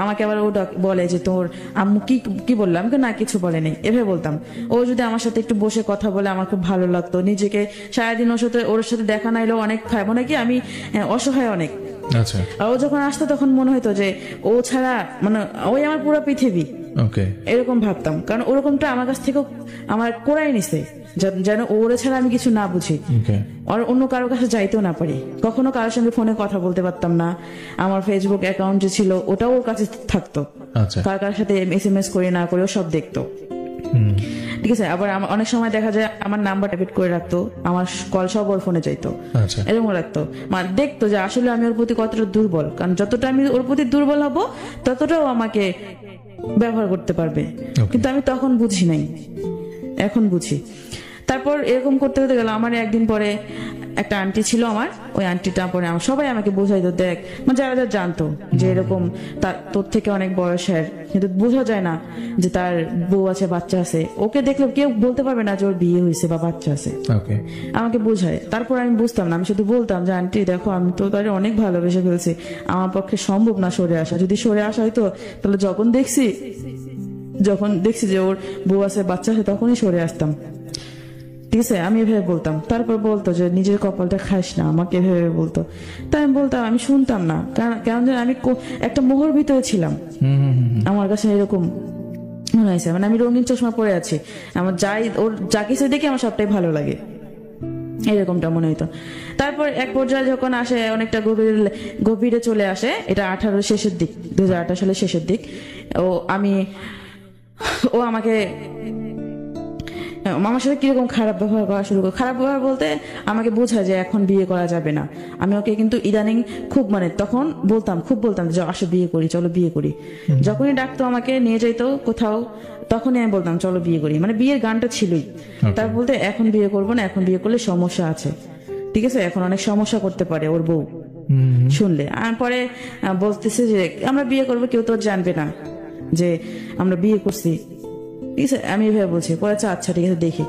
Speaker 1: আমাকে আবার ও বলে যে তোর আম্মু কি কি বললাম, না কিছু বলে নেই, এভাবে বলতাম। ও যদি আমার সাথে একটু বসে কথা বলে আমার খুব ভালো লাগতো। নিজেকে সারাদিন ওর সাথে দেখা নাইলেও অনেক মনে কি আমি অসহায় অনেক।
Speaker 2: আচ্ছা।
Speaker 1: আর ও যখন আসতো তখন মনে হতো যে ও ছাড়া মানে ওই আমার পুরো পৃথিবী, এরকম ভাবতাম। কারণ ওরকমটা আমার কাছ থেকেও আমার করাই নিছে, যেন ওরে ছাড়া আমি কিছু না বুঝি, আর অন্য কারোর কাছে যাইতেও না পারি। কখনো কারোর সঙ্গে ফোনে কথা বলতে পারতাম না। আমার ফেসবুক অ্যাকাউন্ট যে ছিল ওটাও ওর কাছে থাকতো, কার সাথে SMS করে না করে ও সব দেখতো। ঠিক আছে। আবার অনেক সময় দেখা যায় আমার নাম্বার ট্যাপেট করে রাখতো, আমার কল সব ওর ফোনে যাইতো, এরকম রাখতো। মানে দেখতো যে আসলে আমি ওর প্রতি কতটা দুর্বল, কারণ যতটা আমি ওর প্রতি দুর্বল হব ততটাও আমাকে ব্যবহার করতে পারবে। কিন্তু আমি তখন বুঝি নাই, এখন বুঝি। তারপর এরকম করতে করতে গেল। আমার একদিন পরে একটা আন্টি ছিল আমার, ওই আন্টিটা পরে সবাই আমাকে বোঝাইতো, দেখ মানে যারা যারা জানতো যে এরকম তোর থেকে অনেক বয়সের, কিন্তু বোঝা যায় না যে তার বউ আছে, বাচ্চা আছে। ওকে দেখলে কেউ বলতে পারবে না যে ওর বিয়ে হয়েছে বা বাচ্চা আছে, আমাকে বোঝায়। তারপর আমি বুঝতাম না, আমি শুধু বলতাম যে আন্টি দেখো আমি তো তাদের অনেক ভালোবেসে ফেলছি, আমার পক্ষে সম্ভব না সরে আসা। যদি সরে আসা হয়তো তাহলে যখন দেখছি যে ওর বউ আছে, বাচ্চা আছে, তখনই সরে আসতাম। ঠিক আছে, আমি এভাবে বলতাম। তারপর বলতো যে নিজের কপালটা খাস না, আমাকে এভাবে বলতো। তাই আমি বলতাম, আমি শুনতাম না, কেন যেন আমি একটা মোহর ভিতরে ছিলাম। আমার কাছে এরকম মনে হয়েছে, মানে আমি রঙিন চশমা পরে আছি, আমার ওর যা কিছু দেখি আমার সবটাই ভালো লাগে, এরকমটা মনে হইতো। তারপর এক পর্যায়ে যখন আসে, অনেকটা গভীরে চলে আসে, এটা 2018 শেষের দিক, 2018 সালের শেষের দিক। ও আমাকে আমার সাথে কিরকম খারাপ ব্যবহার করা শুরু করে। খারাপ ব্যবহার বলতে আমাকে বোঝায় যে এখন বিয়ে করা যাবে না। আমি ওকে কিন্তু ইদানিং খুব তখন খুব বলতাম যে আসো বিয়ে করি, চলো বিয়ে করি। যখনই ডাকতো আমাকে নিয়ে যাইতো কোথাও, তখনই আমি বলতাম চলো বিয়ে করি, মানে বিয়ের গানটা ছিলই। তার বলতে এখন বিয়ে করবো না, এখন বিয়ে করলে সমস্যা আছে, ঠিক আছে, এখন অনেক সমস্যা করতে পারে ওর বউ শুনলে। আর পরে বলতেছে যে আমরা বিয়ে করবো, কেউ তো জানবে না যে আমরা বিয়ে করছি, ঠিক আছে। আমি এভাবে বলছি। পরে আচ্ছা ঠিক আছে দেখি।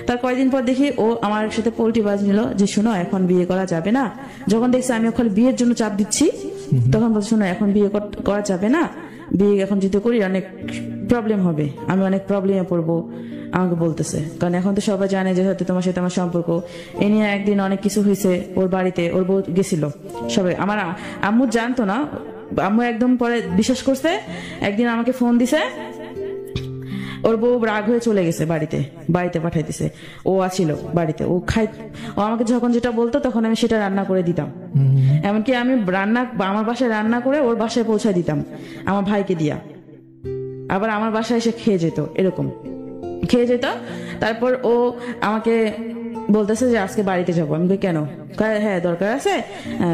Speaker 1: তার কয়েকদিন পর দেখি ও আমার সাথে পোল্টি বাজ নিল যে শোনো এখন বিয়ে করা যাবে না। যখন দেখছি আমি ওখানে বিয়ের জন্য চাপ দিচ্ছি, তখন বলছি শোনো এখন বিয়ে করা যাবে না, বিয়ে এখন যদি করি অনেক প্রবলেম হবে, আমি অনেক প্রবলেমে পড়বো, আমাকে বলতেছে। কারণ এখন তো সবাই জানে যে হয়তো তোমার সাথে আমার সম্পর্ক। এ নিয়ে একদিন অনেক কিছু হয়েছে ওর বাড়িতে, ওর বউ গেছিল, সবাই আমার আম্মু জানতো না, আম্মু একদম পরে বিশ্বাস করছে। একদিন আমাকে ফোন দিছে, ওর বউ রাগ হয়ে চলে গেছে বাড়িতে পাঠাই দিছে। ও আছিল বাড়িতে, ও আমাকে যখন যেটা বলতো তখন আমি সেটা রান্না করে দিতাম। এমনকি আমি আমার বাসায় রান্না করে ওর বাসায় পৌঁছায় দিতাম আমার ভাইকে দিয়া, আবার আমার বাসায় এসে খেয়ে যেত, এরকম খেয়ে যেত। তারপর ও আমাকে বলতেছে যে আজকে বাড়িতে যাবো। আমি কেন? হ্যাঁ দরকার আছে।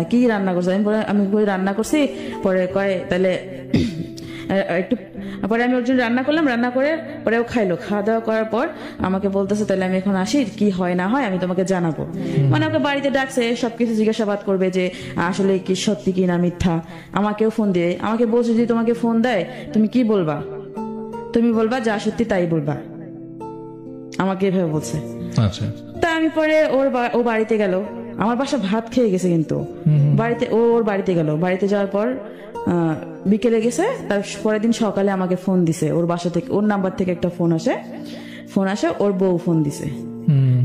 Speaker 1: কি রান্না করছো? আমি রান্না করছি। পরে কয় তাহলে একটু পরে আমি ওর জন্য রান্না করলাম, রান্না করে পরে ও খাইলো। খাওয়া দাওয়া করার পর আমাকে বলতেছে তাহলে আমি এখন আসি, কি হয় না হয় আমি তোমাকে জানাবো। মানে ওকে বাড়িতে ডাকছে, সবকিছু জিজ্ঞাসাবাদ করবে যে আসলে কি সত্যি কি না মিথ্যা। আমাকেও ফোন দিয়ে আমাকে বলছে যদি তোমাকে ফোন দেয় তুমি কি বলবা? তুমি বলবা যা সত্যি তাই বলবা, আমাকে এভাবে বলছে।
Speaker 2: আচ্ছা।
Speaker 1: তা আমি পরে ও বাড়িতে গেল, আমার বাসা ভাত খেয়ে গেছে, কিন্তু ওর বাড়িতে গেল। বাড়িতে যাওয়ার পর বিকেলে গেছে, তার পরের দিন সকালে আমাকে ফোন দিছে। ওর বাসা থেকে ওর নাম্বার থেকে একটা ফোন আসে, ওর বউ ফোন দিছে।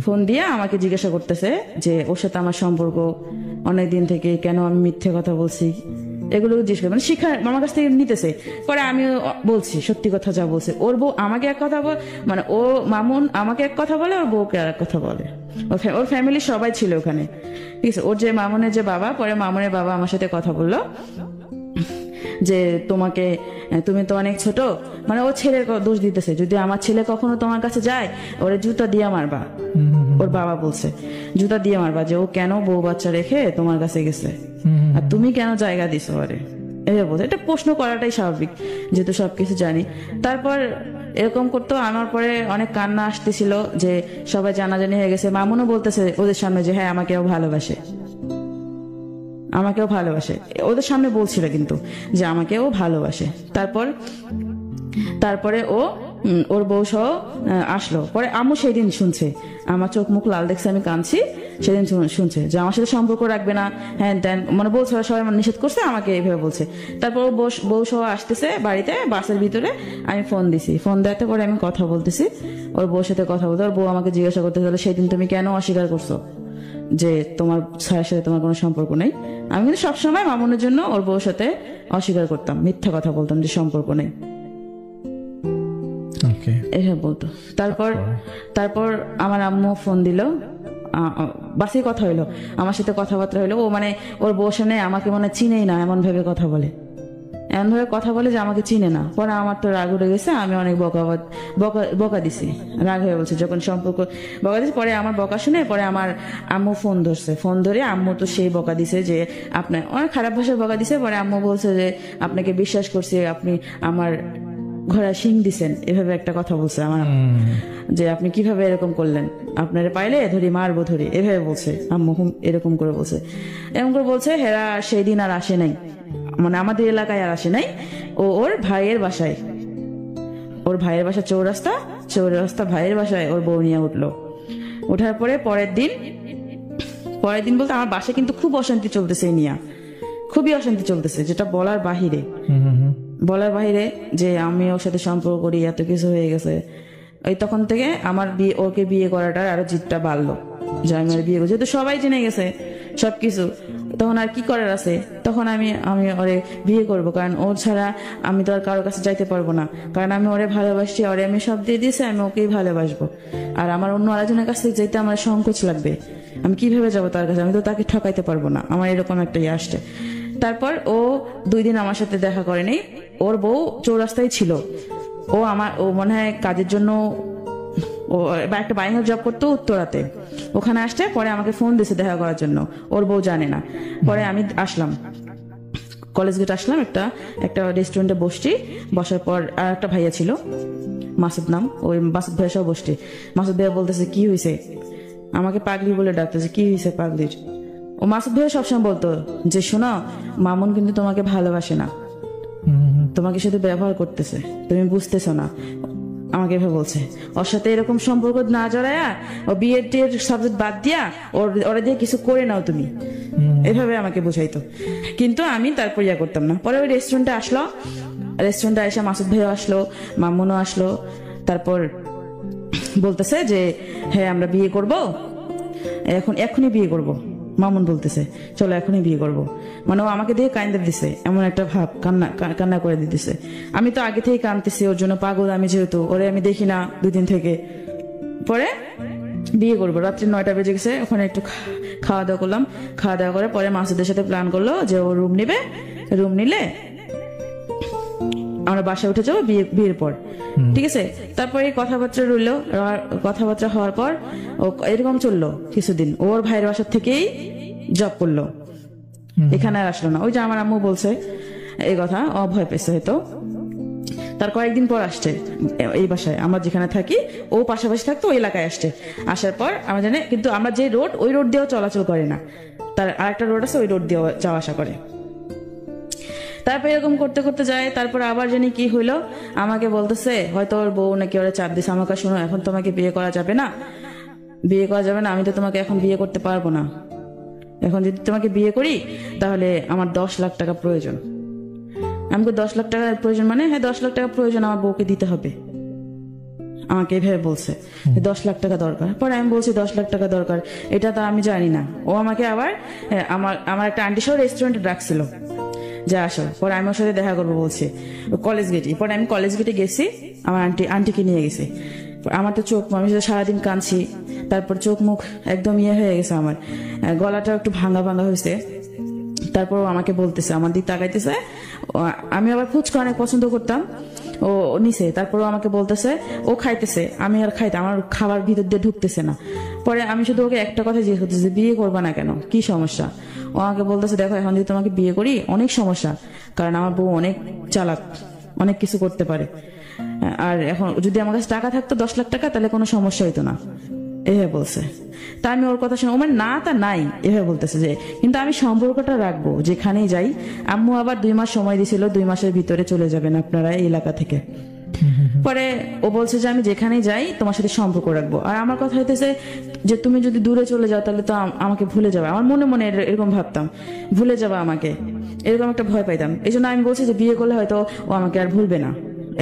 Speaker 1: ফোন দিয়ে আমাকে জিজ্ঞাসা করতেছে যে ওর সাথে আমার সম্পর্ক অনেকদিন থেকে, কেন আমি মিথ্যে কথা বলছি, এগুলো জিজ্ঞেস করে, মানে শিক্ষা আমার কাছ থেকে নিতেছে। পরে আমি বলছি সত্যি কথা যা বলছে। ওর বউ আমাকে এক কথা মানে ও মামুন আমাকে এক কথা বলে, ওর বউকে আর এক কথা বলে। ওর ফ্যামিলির সবাই ছিল ওখানে, ঠিক আছে। ওর যে মামুনের যে বাবা, পরে মামুনের বাবা আমার সাথে কথা বললো যে তুমি তো অনেক ছোট, মানে ও ছেলের দোষ দিতেছে, যদি আমার ছেলে কখনো তোমার কাছে যায় ওরে জুতা দিয়ে মারবা। ওর বাবা বলছে জুতা দিয়ে মারবা, যে ও কেন বউ বাচ্চা রেখে তোমার কাছে গেছে, আর তুমি কেন জায়গা দিছো ওরে, এটা বলছে। এটা প্রশ্ন করাটাই স্বাভাবিক, যেহেতু সবকিছু জানি। তারপর এরকম করতো। আমার পরে অনেক কান্না আসতেছিল যে সবাই জানাজানি হয়ে গেছে। মামুনও বলতেছে ওদের সামনে যে হ্যাঁ আমাকেও ভালোবাসে, ওদের সামনে বলছিল কিন্তু যে আমাকেও ভালোবাসে। তারপরে ও ওর বউ সহ আসলো। পরে আম্মু সেই দিন শুনছে, আমার চোখ মুখ লাল দেখছে, আমি কাঁদছি, সেদিন শুনছে যে আমার সাথে সম্পর্ক রাখবে না, হ্যাঁ দেন মানে বলছে, সবাই নিষেধ করছে, আমাকে এইভাবে বলছে। তারপর বউ সহ আসতেছে বাড়িতে, বাসের ভিতরে আমি ফোন দিছি, ফোন দেওয়াতে পরে আমি কথা বলতেছি, ওর বউর সাথে কথা বলতে। ওর বউ আমাকে জিজ্ঞাসা করতে গেলো, সেদিন তুমি কেন অস্বীকার করছো যে তোমার স্যারের সাথে তোমার কোনো সম্পর্ক নেই? আমি কিন্তু সবসময় মামুনের জন্য ওর বউর সাথে অস্বীকার করতাম, মিথ্যা কথা বলতাম যে সম্পর্ক নেই, এসব বলতো। তারপর আমার আম্মু ফোন দিল, বাসে কথা হইলো, আমার সাথে কথাবার্তা হইলো। ও মানে ওর বউর সামনে আমাকে মনে চিনেই না, এমন ভাবে কথা বলে যে আমাকে চিনে না। পরে আমার তো রাগ উঠে গেছে, আমি অনেক বকা দিছি, রাগ হয়ে বলছে যখন সম্পর্ক বকা দিছি। পরে আমার বকা শুনে পরে আমার আম্মু ফোন ধরে আম্মু তো সেই বকা দিছে যে আপনার অনেক খারাপ ভাষায় বকা দিছে। পরে আম্মু বলছে যে আপনাকে বিশ্বাস করছি, আপনি আমার ঘোড়া শিং দিছেন, এভাবে একটা কথা বলছে আমার, যে আপনি কিভাবে এরকম করলেন, আপনারা পাইলে ধরি মারবো ধরি, এভাবে বলছে আম্মু, এরকম করে বলছে। হেরা সেই দিন আর আসে নাই, মানে আমাদের এলাকায় আর আসে নাই। ওর ভাইয়ের বাসায়, চৌরাস্তা ভাইয়ের বাসায় ওর বউ নিয়ে ওঠার পরে পরের দিন বলতে আমার বাসায় কিন্তু খুব অশান্তি চলতেছে, খুবই অশান্তি চলতেছে, যেটা বলার বাহিরে যে আমি ওর সাথে সম্পর্ক করি, এত কিছু হয়ে গেছে। ওই তখন থেকে আমার ওকে বিয়ে করাটার আরো জিদটা বাড়লো, যে আমি বিয়ে করছি, যেহেতু সবাই জেনে গেছে সবকিছু, তখন আর কি করার আছে। তখন আমি ওরে বিয়ে করব, কারণ ওর ছাড়া আমি তো আর কারোর কাছে যাইতে পারবো না, কারণ আমি ওরে ভালোবাসছি, ওরে আমি সব দিয়ে দিয়েছি, আমি ওকেই ভালোবাসবো। আর আমার অন্য আরেকজনের কাছে যেতে আমার সংকোচ লাগবে, আমি কিভাবে যাবো তার কাছে, আমি তো তাকে ঠকাইতে পারবো না, আমার এরকম একটা আসছে। তারপর ও 2 দিন আমার সাথে দেখা করেনি, ওর বউ চৌরাস্তায় ছিল। ও মনে হয় কাজের জন্য একটা বাইরের জব করতো উত্তরাতে, ওখানে আসছে। পরে আমাকে ফোন দিয়েছে দেখা করার জন্য, ওর বউ জানে না। পরে আমি আসলাম, কলেজ গেট আসলাম, একটা রেস্টুরেন্টে বসার পর আর একটা ভাইয়া ছিল, মাসুদ নাম, ওই মাসুদ ভাইয়ের সব বসছি। মাসুদ ভাইয়া বলতেছে কি হয়েছে, আমাকে পাগলি বলে ডাকতেছে, কি হয়েছে পাগলির? ও মাসুদ ভাইয়া সবসময় বলতো যে শোনো, মামুন কিন্তু তোমাকে ভালোবাসে না, তোমাকে শুধু ব্যবহার করতেছে, তুমি বুঝতেছো না, আমাকে এভাবে বলছে। ওর সাথে এরকম সম্পর্ক না জড়ায়া, ও বিয়ের সাবজেক্ট বাদ দিয়া ওরা দিয়ে কিছু করে নাও তুমি, এভাবে আমাকে বুঝাইতো। কিন্তু আমি তারপর করতাম না। পরে ওই রেস্টুরেন্টে এসে মাসুদ ভাইও আসলো, মামুনও আসলো। তারপর বলতেছে যে হ্যাঁ আমরা বিয়ে করব, এখনই বিয়ে করব। মামুন বলতেছে চলো এখনই বিয়ে করব, মানে ও আমাকে দিয়ে কান্দে দিছে, এমন একটা ভাব, কান্না করে দিতেছে। আমি তো আগে থেকেই কাঁদতেছি ওর জন্য, পাগল আমি, যেহেতু ওরে আমি দেখি না 2 দিন থেকে। পরে বিয়ে করবো, রাত্রি 9টা বেজে গেছে, ওখানে একটু খাওয়া দাওয়া করলাম। খাওয়া দাওয়া করে পরে মাসুদের সাথে প্ল্যান করলো যে ও রুম নিলে আমরা বাসায় উঠে যাবো বিয়ের পর, ঠিক আছে। তারপরে কথাবার্তা হওয়ার পর ও এরকম চললো কিছুদিন। ওর ভাইয়ের বাসার থেকেই জব করলো, এখানে আর আসলো না। ওই যে আমার আম্মু বলছে এই কথা, ও ভয় পেয়েছে হয়তো। তার কয়েকদিন পর আসছে এই বাসায়, আমরা যেখানে থাকি ও পাশাপাশি থাকতো, ওই এলাকায় আসার পর আমরা জানি, কিন্তু আমরা যে ওই রোড দিয়েও চলাচল করে না, তার আরেকটা রোড আছে, ওই রোড দিয়ে যাওয়া আসা করে। তারপর এরকম করতে করতে যায়। তারপর আবার জানি কি হইলো, আমাকে বলতেছে হয়তো ওর বউ নাকি ওরা চাপ দিছে, আমাকে শোনো এখন তোমাকে বিয়ে করা যাবে না, আমি তো তোমাকে এখন বিয়ে করতে পারবো না, এখন যদি তোমাকে বিয়ে করি তাহলে আমার 10 লাখ টাকা প্রয়োজন। আমাকে 10 লাখ টাকার প্রয়োজন, মানে হ্যাঁ 10 লাখ টাকা প্রয়োজন, আমার বউকে দিতে হবে। আমাকে এভাবে বলছে 10 লাখ টাকা দরকার। পরে আমি বলছি 10 লাখ টাকা দরকার, এটা তো আমি জানি না। ও আমাকে আবার আমার একটা আন্টি সহ রেস্টুরেন্টে ডাকছিল যে আসো। পরে আমি ওর সাথে দেখা করবো বলছি কলেজ গেটে। পরে আমি কলেজ গেটে গেছি, আমার আন্টিকে নিয়ে গেছি। আমার তো আমি সারাদিন কাঁদছি, তারপর চোখ মুখ একদম হয়ে গেছে, আমার গলাটা একটু ভাঙা হয়েছে। তারপর আমাকে বলতেছে, আমার দিক তাকাইতেছে, আমি আবার ফুচকা অনেক পছন্দ করতাম, ও নিছে। তারপর আমাকে বলতেছে, ও খাইতেছে, আমি আর আমার খাবার ভিতর দিয়ে ঢুকতেছে না। পরে আমি শুধু ওকে একটা কথা জিজ্ঞেস করতেছি, বিয়ে করবা না কেন, কি সমস্যা? ও আমাকে বলতেছে দেখো এখন যদি তোমাকে বিয়ে করি অনেক সমস্যা, কারণ আমার বউ অনেক চালাক, অনেক কিছু করতে পারে, আর এখন যদি আমার কাছে টাকা থাকতো 10 লাখ টাকা তাহলে কোনো সমস্যা হইতো না, এভাবে বলছে। তা আমি ওর কথা শুনে, ও মানে না তা নাই এভাবে বলতেছে যে কিন্তু আমি সম্পর্কটা রাখবো যেখানেই যাই। আম্মু আবার 2 মাস সময় দিছিল, 2 মাসের ভিতরে চলে যাবেন আপনারা এই এলাকা থেকে। পরে ও বলছে যে আমি যেখানেই যাই তোমার সাথে সম্পর্ক রাখবো। আর আমার কথা হইতেছে যে তুমি যদি দূরে চলে যাও তাহলে তো আমাকে ভুলে যাবে। আমার মনে মনে এরকম ভাবতাম, ভুলে যাবে আমাকে, এরকম একটা ভয় পাইতাম। এই জন্য আমি বলছি যে বিয়ে করলে হয়তো ও আমাকে আর ভুলবে না,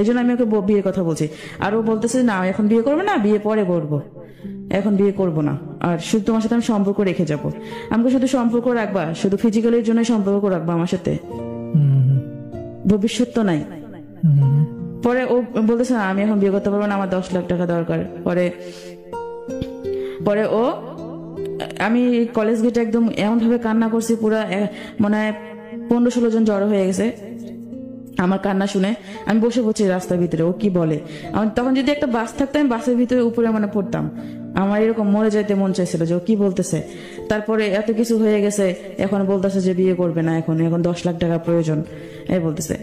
Speaker 1: এই জন্য আমি ওকে বিয়ের কথা বলছি। আর ও বলতেছে না এখন বিয়ে করবো না, বিয়ে পরে করবো, এখন বিয়ে করবো না, আর শুধু তোমার সাথে আমি সম্পর্ক রেখে যাবো। আমাকে শুধু সম্পর্ক রাখবা, শুধু ফিজিক্যালির জন্য সম্পর্ক রাখবা আমার সাথে, ভবিষ্যৎ তো নাই। পরে ও বলতেছে না আমি এখন বিয়ে করতে পারবো না, আমার 10 লাখ টাকা দরকার। পরে ও আমি কলেজ গেটে একদম এমন ভাবে কান্না করছি, পুরা মনে হয় 15-16 জন জড়ো হয়ে গেছে আমার কান্না শুনে। আমি বসে পড়ছি রাস্তার ভিতরে, ও কি বলে। আমার তখন যদি একটা বাস থাকতো আমি বাসের ভিতরে উপরে মানে পড়তাম। আমার এরকম মরে যাইতে মন চাইছিল যে ও কি বলতেছে। তারপরে এত কিছু হয়ে গেছে, এখন বলতেছে যে বিয়ে করবে না, এখন 10 লাখ টাকা প্রয়োজন এই বলতেছে।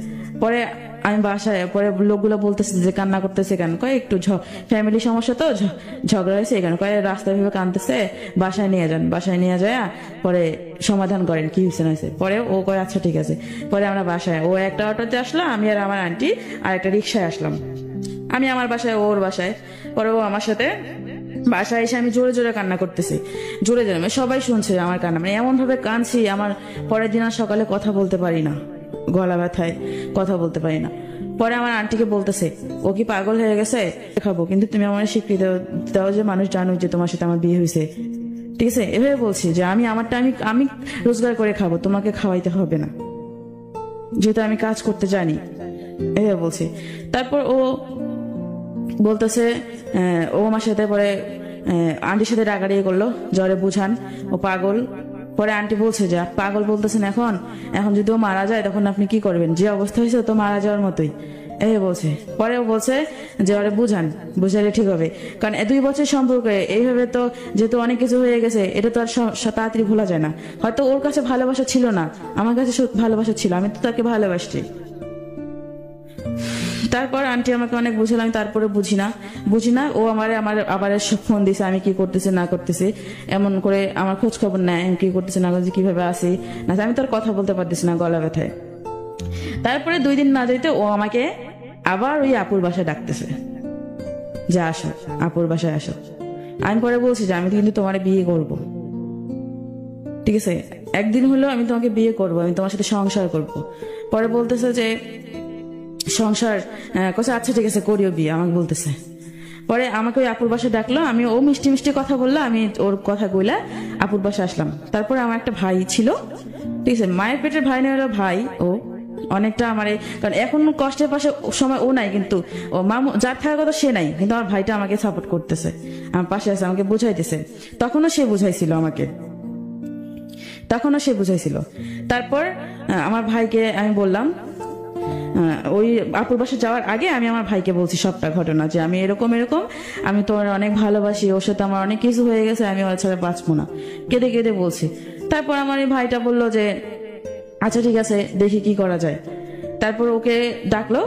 Speaker 1: পরে আমি বাসায়, পরে লোকগুলো বলতেছে যে কান্না করতেছে কেন, কয় একটু ফ্যামিলি সমস্যা তো ঝগড়া হয়েছে এখানে, কয় রাস্তায় ভেবে কাঁদতেছে, বাসায় নিয়ে যান, বাসায় নিয়ে যায় পরে সমাধান করেন কি হয়েছে না হয়েছে। পরে ও কয় আচ্ছা ঠিক আছে। পরে আমরা বাসায়, ও একটা অটোতে আসলো, আমি আর আমার আন্টি আর একটা রিক্সায় আসলাম। আমি আমার বাসায়, ওর বাসায়। পরে ও আমার সাথে বাসায় এসে আমি জোরে জোরে কান্না করতেছি, জোরে জোরে, মানে সবাই শুনছে আমার কান্না, মানে এমন ভাবে কাঁদছি আমার পরের দিন আর সকালে কথা বলতে পারি না, গলা ব্যথায় কথা বলতে পারি না। পরে আমার আন্টিকে বলতেছে ও কি পাগল হয়ে গেছে, খাবো কিন্তু তুমি আমার স্বীকৃতি দাও যে মানুষ জানুক যে তোমার সাথে আমার বিয়ে হয়েছে, ঠিক আছে। এভাবে বলছি যে আমি আমারটা আমি রোজগার করে খাবো, তোমাকে খাওয়াইতে হবে না, যেহেতু আমি কাজ করতে জানি, এভাবে বলছি। তারপর ও বলতেছে ও আমার সাথে পরে আন্টির সাথে রাগারাগি করলো, জ্বরে বুঝান ও পাগল। পরে আন্টি বলছে যে পাগল বলতেছেন এখন, এখন যদি ও মারা যায় তখন আপনি কি করবেন, যে অবস্থা হয়েছে তো মারা যাওয়ার মতোই, এই বলছে। পরে ও বলছে যে ওরে বুঝান, বুঝালে ঠিক হবে, কারণ 2 বছর সম্পর্কে এইভাবে তো যেহেতু অনেক কিছু হয়ে গেছে, এটা তো আর তাড়াতাড়ি ভোলা যায় না। হয়তো ওর কাছে ভালোবাসা ছিল না, আমার কাছে ভালোবাসা ছিল, আমি তো তাকে ভালোবাসছি। তারপর আন্টি আমাকে অনেক বুঝালো, আমি তারপরে বুঝি না। ও আমার আবার ফোন দিছে, আমি কি করতেছি না করতেছি, এমন করে আমার খোঁজ খবর নেয়, আমি কি করতেছি না করতেছি, কিভাবে আসি না, আমি তো আর কথা বলতে পারতেছি না গলা ব্যথায়। তারপরে 2 দিন না যেতে ও আমাকে আবার ওই আপুর বাসায় ডাকতেছে যে আসো, আপুর বাসায় আসো। আমি পরে বলছি যে আমি কিন্তু তোমার বিয়ে করব, ঠিক আছে, একদিন হলো আমি তোমাকে বিয়ে করব, আমি তোমার সাথে সংসার করব। পরে বলতেছে যে সংসার কোথায়, আচ্ছা ঠিক আছে করিও বিয়ে, আমাকে বলতেছে। পরে আমাকে ওই আপুর বাসায় ডাকলো, আমি ও মিষ্টি মিষ্টি কথা বললো, আমি ওর কথা কইলা আপুর বাসায় আসলাম। তারপরে আমার একটা ভাই ছিল, ঠিক আছে, মায়ের পেটের ভাই নেই, হলো ভাই ও অনেকটা আমার, কারণ এখন কষ্টের পাশে সময় ও নাই, কিন্তু ও মামু যার থাকার কথা সে নাই, কিন্তু আমার ভাইটা আমাকে সাপোর্ট করতেছে, আমার পাশে আছে, আমাকে বুঝাইতেছে। তখনও সে বুঝাইছিল আমাকে, তারপর আমার ভাইকে আমি বললাম, ওই আপুর বাসায় যাওয়ার আগে আমি আমার ভাইকে বলছি সবটা ঘটনা, যে আমি এরকম আমি তোমার অনেক ভালোবাসি, ওর সাথে আমার অনেক কিছু হয়ে গেছে, আমি ওর ছাড়া বাঁচবো না, কেঁদে কেঁদে বলছি। তারপর আমার এই ভাইটা বললো যে আচ্ছা ঠিক আছে দেখি কি করা যায়। তারপর ওকে ডাকলো,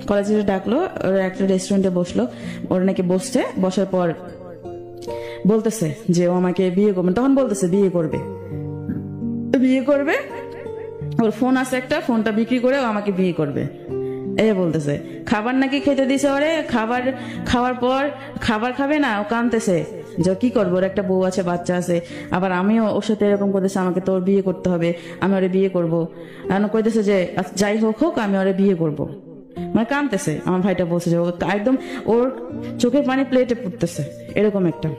Speaker 1: কলেজে ডাকলো, ওরা একটা রেস্টুরেন্টে বসলো, ওরা নাকি বসার পর বলতেছে যে ও আমাকে বিয়ে করবে, তখন বলতেছে বিয়ে করবে, ওর ফোন আছে একটা, ফোনটা বিক্রি করে ও আমাকে বিয়ে করবে, এই বলতেছে। খাবার নাকি খেতে দিছে ওরে, খাওয়ার পর খাবার খাবে না, ও কাঁদতেছে যে কি করবো, ওর একটা বউ আছে, বাচ্চা আছে, আবার আমিও ওর সাথে এরকম করতেছে, আমাকে তোর বিয়ে করতে হবে, আমি ওরে বিয়ে করবো, কইতেছে যে যাই হোক আমি ওরে বিয়ে করবো, মানে কাঁদতেছে। আমার ভাইটা বলছে যে একদম ওর চোখের পানি প্লেটে পড়তেছে, এরকম একটা।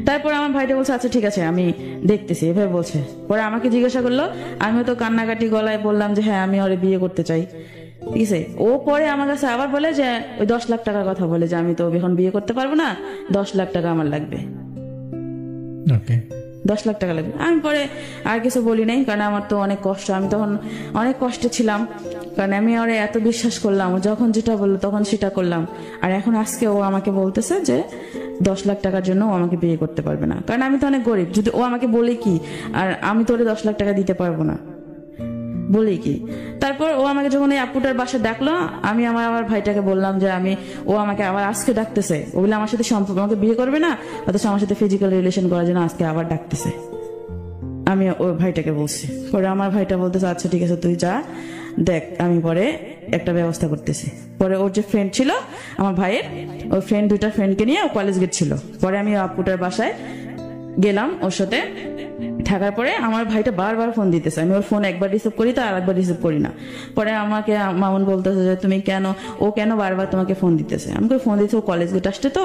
Speaker 1: তারপর আমার ভাইটা বলছে আচ্ছা ঠিক আছে আমি দেখতেছি, এভাবে বলছে। পরে আমাকে জিজ্ঞাসা করলো, আমিও তো কান্নাকাটি গলায় বললাম যে হ্যাঁ আমি ওরে বিয়ে করতে চাই, ঠিক আছে। ও পরে আমার কাছে আবার বলে যে ওই 10 লাখ টাকার কথা বলে, যে আমি তো এখন বিয়ে করতে পারবো না, 10 লাখ টাকা আমার লাগবে, 10 লাখ টাকা লাগবে। আমি পরে আর কিছু বলি নাই, কারণ আমার তো অনেক কষ্ট, আমি তখন অনেক কষ্টে ছিলাম, কারণ আমি ওরে এত বিশ্বাস করলাম, যখন যেটা বললো তখন সেটা করলাম। আর এখন আজকে ও আমাকে বলতেছে যে 10 লাখ টাকার জন্য ও আমাকে বিয়ে করতে পারবে না, কারণ আমি তো অনেক গরিব, যদি ও আমাকে বলে কি আর আমি তোরে 10 লাখ টাকা দিতে পারবো না, বলেই কি। তারপর ও আমাকে যখন এই আপুটার বাসায় ডাকলো, আমি আমার ভাইটাকে বললাম যে ও আমাকে আবার আজকে ডাকতেছে, ও বলে আমার সাথে সম্পর্ক, আমাকে বিয়ে করবে না, অথচ আমার সাথে ফিজিক্যাল রিলেশন করার জন্য আজকে আবার ডাকতেছে, আমি ওই ভাইটাকে বলছি। পরে আমার ভাইটা বলতেছে আচ্ছা ঠিক আছে তুই যা দেখ, আমি পরে একটা ব্যবস্থা করতেছি। পরে ওর যে ফ্রেন্ড ছিল আমার ভাইয়ের, ওই দুইটা ফ্রেন্ডকে নিয়ে ও কলেজ গেছিল। পরে আমি আপুটার বাসায় গেলাম ওর সাথে থাকার পরে আমার ভাইটা বারবার ফোন দিতেছে, আমি ওর ফোন একবার রিসিভ করি তো আর একবার রিসিভ করি না। পরে আমাকে মামুন বলতেছে যে তুমি কেন, ও কেন বারবার তোমাকে ফোন দিতেছে। আমাকে ফোন দিতেছে ও কলেজ গেট আসছে তো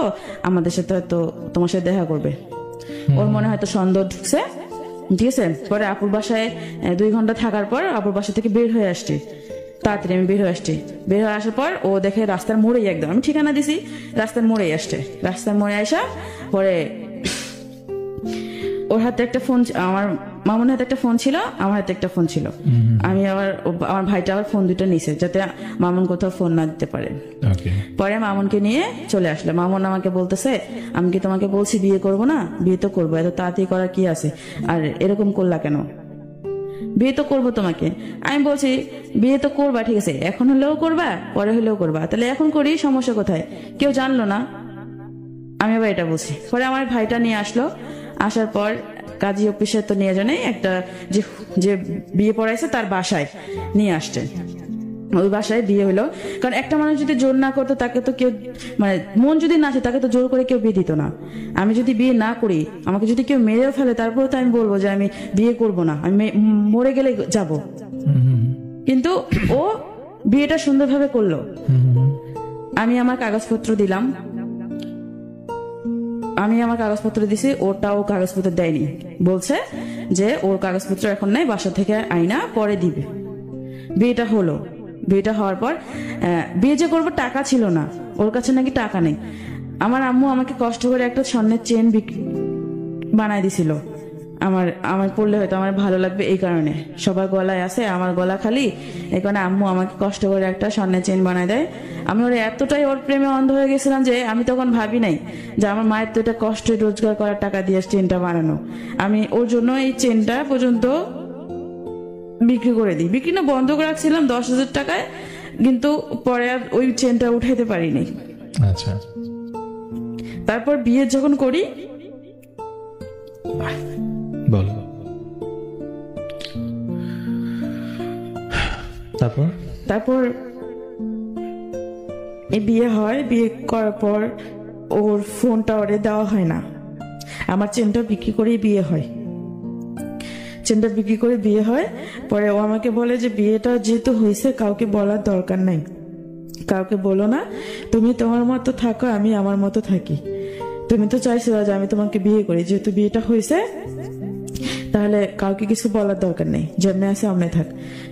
Speaker 1: আমাদের সাথে হয়তো তোমার সাথে দেখা করবে, ওর মনে হয়তো সন্দেহ ঢুকছে, ঠিক আছে। পরে আপুর বাসায় 2 ঘন্টা থাকার পর আপুর বাসা থেকে বের হয়ে আসছি, তাড়াতাড়ি আমি বের হয়ে আসছি। বের হয়ে আসার পর ও দেখে রাস্তার মোড়েই, একদম আমি ঠিকানা দিছি রাস্তার মোড়েই আসছে। রাস্তার মোড়ে আসা পরে ওর হাতে একটা ফোন, আমার মামুনের হাতে একটা ফোন ছিল, আমার হাতে একটা ফোন ছিল। আমি আবার আমার ভাইটা আবার ফোন দুটো নিছে যাতে মামুন কোথাও ফোন না দিতে পারে। পরে মামুনকে নিয়ে চলে আসলে মামুন আমাকে বলতেছে আমি কি তোমাকে বলছি বিয়ে করব না? বিয়ে তো করবো, এত তাড়াতাড়ি করার কি আছে, আর এরকম করলা কেন? বিয়ে তো করবো তোমাকে। আমি বলছি বিয়ে তো করবা, ঠিক আছে, এখন হলেও করবা পরে হলেও করবা, তাহলে এখন করি, সমস্যা কোথায়, কেউ জানলো না। আমি আবার এটা বলছি। পরে আমার ভাইটা নিয়ে আসলো, আসার পর কাজী অফিসে তো নিয়ে জানে একটা যে বিয়ে পড়াইছে তার বাসায় নিয়ে আসছে। ওই বাসায় বিয়ে হলো, কারণ একটা মানুষ যদি জোর না করতো তাকে তো কেউ, মানে মন যদি না আছে তাকে তো জোর করে কেউ বিয়ে দিত না। আমি যদি বিয়ে না করি, আমাকে যদি কেউ মেরেও ফেলে তারপরে তো আমি বলবো যে আমি বিয়ে করব না, আমি মরে গেলে যাব। কিন্তু ও বিয়েটা সুন্দরভাবে করলো। আমি আমার কাগজপত্র দিলাম, আমি আমার কাগজপত্র দিছি, ওটাও কাগজপত্র দেয়নি, বলছে যে ওর কাগজপত্র এখন নাই, বাসা থেকে আইনা পরে দিবে। বিয়েটা হলো, বিয়েটা হওয়ার পর বিয়ে যে করবো টাকা ছিল না, ওর কাছে নাকি টাকা নেই। আমার আম্মু আমাকে কষ্ট করে একটা স্বর্ণের চেন বানাই দিছিল, আমার পড়লে হয়তো আমার ভালো লাগবে এই কারণে, সবার গলায় আছে আমার গলা খালি, এই কারণে আম্মু আমাকে কষ্ট করে একটা স্বর্ণের চেন বানাই দেয়। আমি ওর এতটাই ওর প্রেমে অন্ধ হয়ে গেছিলাম যে আমি তখন ভাবি নাই যে আমার মায়ের তো এটা কষ্টে রোজগার করার টাকা দিয়ে চেনটা বানানো। আমি ওর জন্য এই চেনটা পর্যন্ত বিক্রি করে দিই, বিক্রি না বন্ধ করে রাখছিলাম 10,000 টাকায়, কিন্তু পরে আর ওই চেনটা উঠাইতে পারিনি।
Speaker 2: আচ্ছা,
Speaker 1: তারপর বিয়ে যখন করি,
Speaker 2: বলো
Speaker 1: তারপর এই বিয়ে হয়, বিয়ে করার পর ওর ফোনটা ওরে দেওয়া হয় না, আমার চেনটা বিক্রি করে বিয়ে হয়। চেনটা বিক্রি করে বিয়ে হয়, পরে ও আমাকে বলে যে বিয়েটা যেহেতু হয়েছে কাউকে বলার দরকার নাই, কাউকে বলো না, তুমি তোমার মতো থাকো, আমি আমার মতো থাকি। তুমি তো চাইছো যে আমি তোমাকে বিয়ে করি, যেহেতু বিয়েটা হয়েছে তাহলে কাউকে কিছু বলার দরকার নেই, যেমনি আছে অমনি থাক।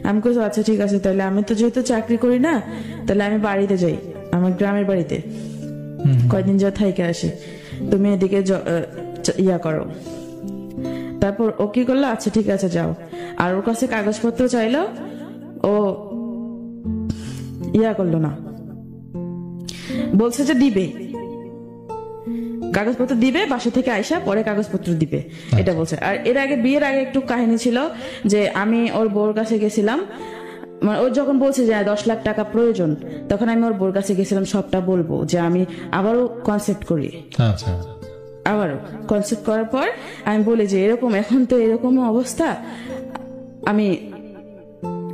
Speaker 1: আমি বলছি আচ্ছা ঠিক আছে, তাহলে আমি তো যেহেতু চাকরি করি না, তাহলে আমি বাড়িতে যাই, আমার গ্রামের বাড়িতে কয়দিন যা থাইকে আসি, তুমি এদিকে ইয়া করো। তারপর ও কি করলো, আচ্ছা ঠিক আছে যাও। আর ওর কাছে কাগজপত্র চাইলো, ও ইয়া করলো না, বলছে যে দিবে কাগজপত্র, দিবে বাসা থেকে আইসা পরে কাগজপত্র দিবে, এটা বলছে। আর এর আগে বিয়ের আগে একটু কাহিনী ছিল যে আমি ওর বউর কাছে গেছিলাম, মানে ও যখন বলছে যে 10 লাখ টাকা প্রয়োজন, তখন আমি ওর বউর কাছে গেছিলাম সবটা বলবো, যে আমি আবারও কনসেপ্ট করি।
Speaker 2: আচ্ছা,
Speaker 1: আবারও কনসেপ্ট করার পর আমি বলি যে এরকম এখন তো এরকম অবস্থা, আমি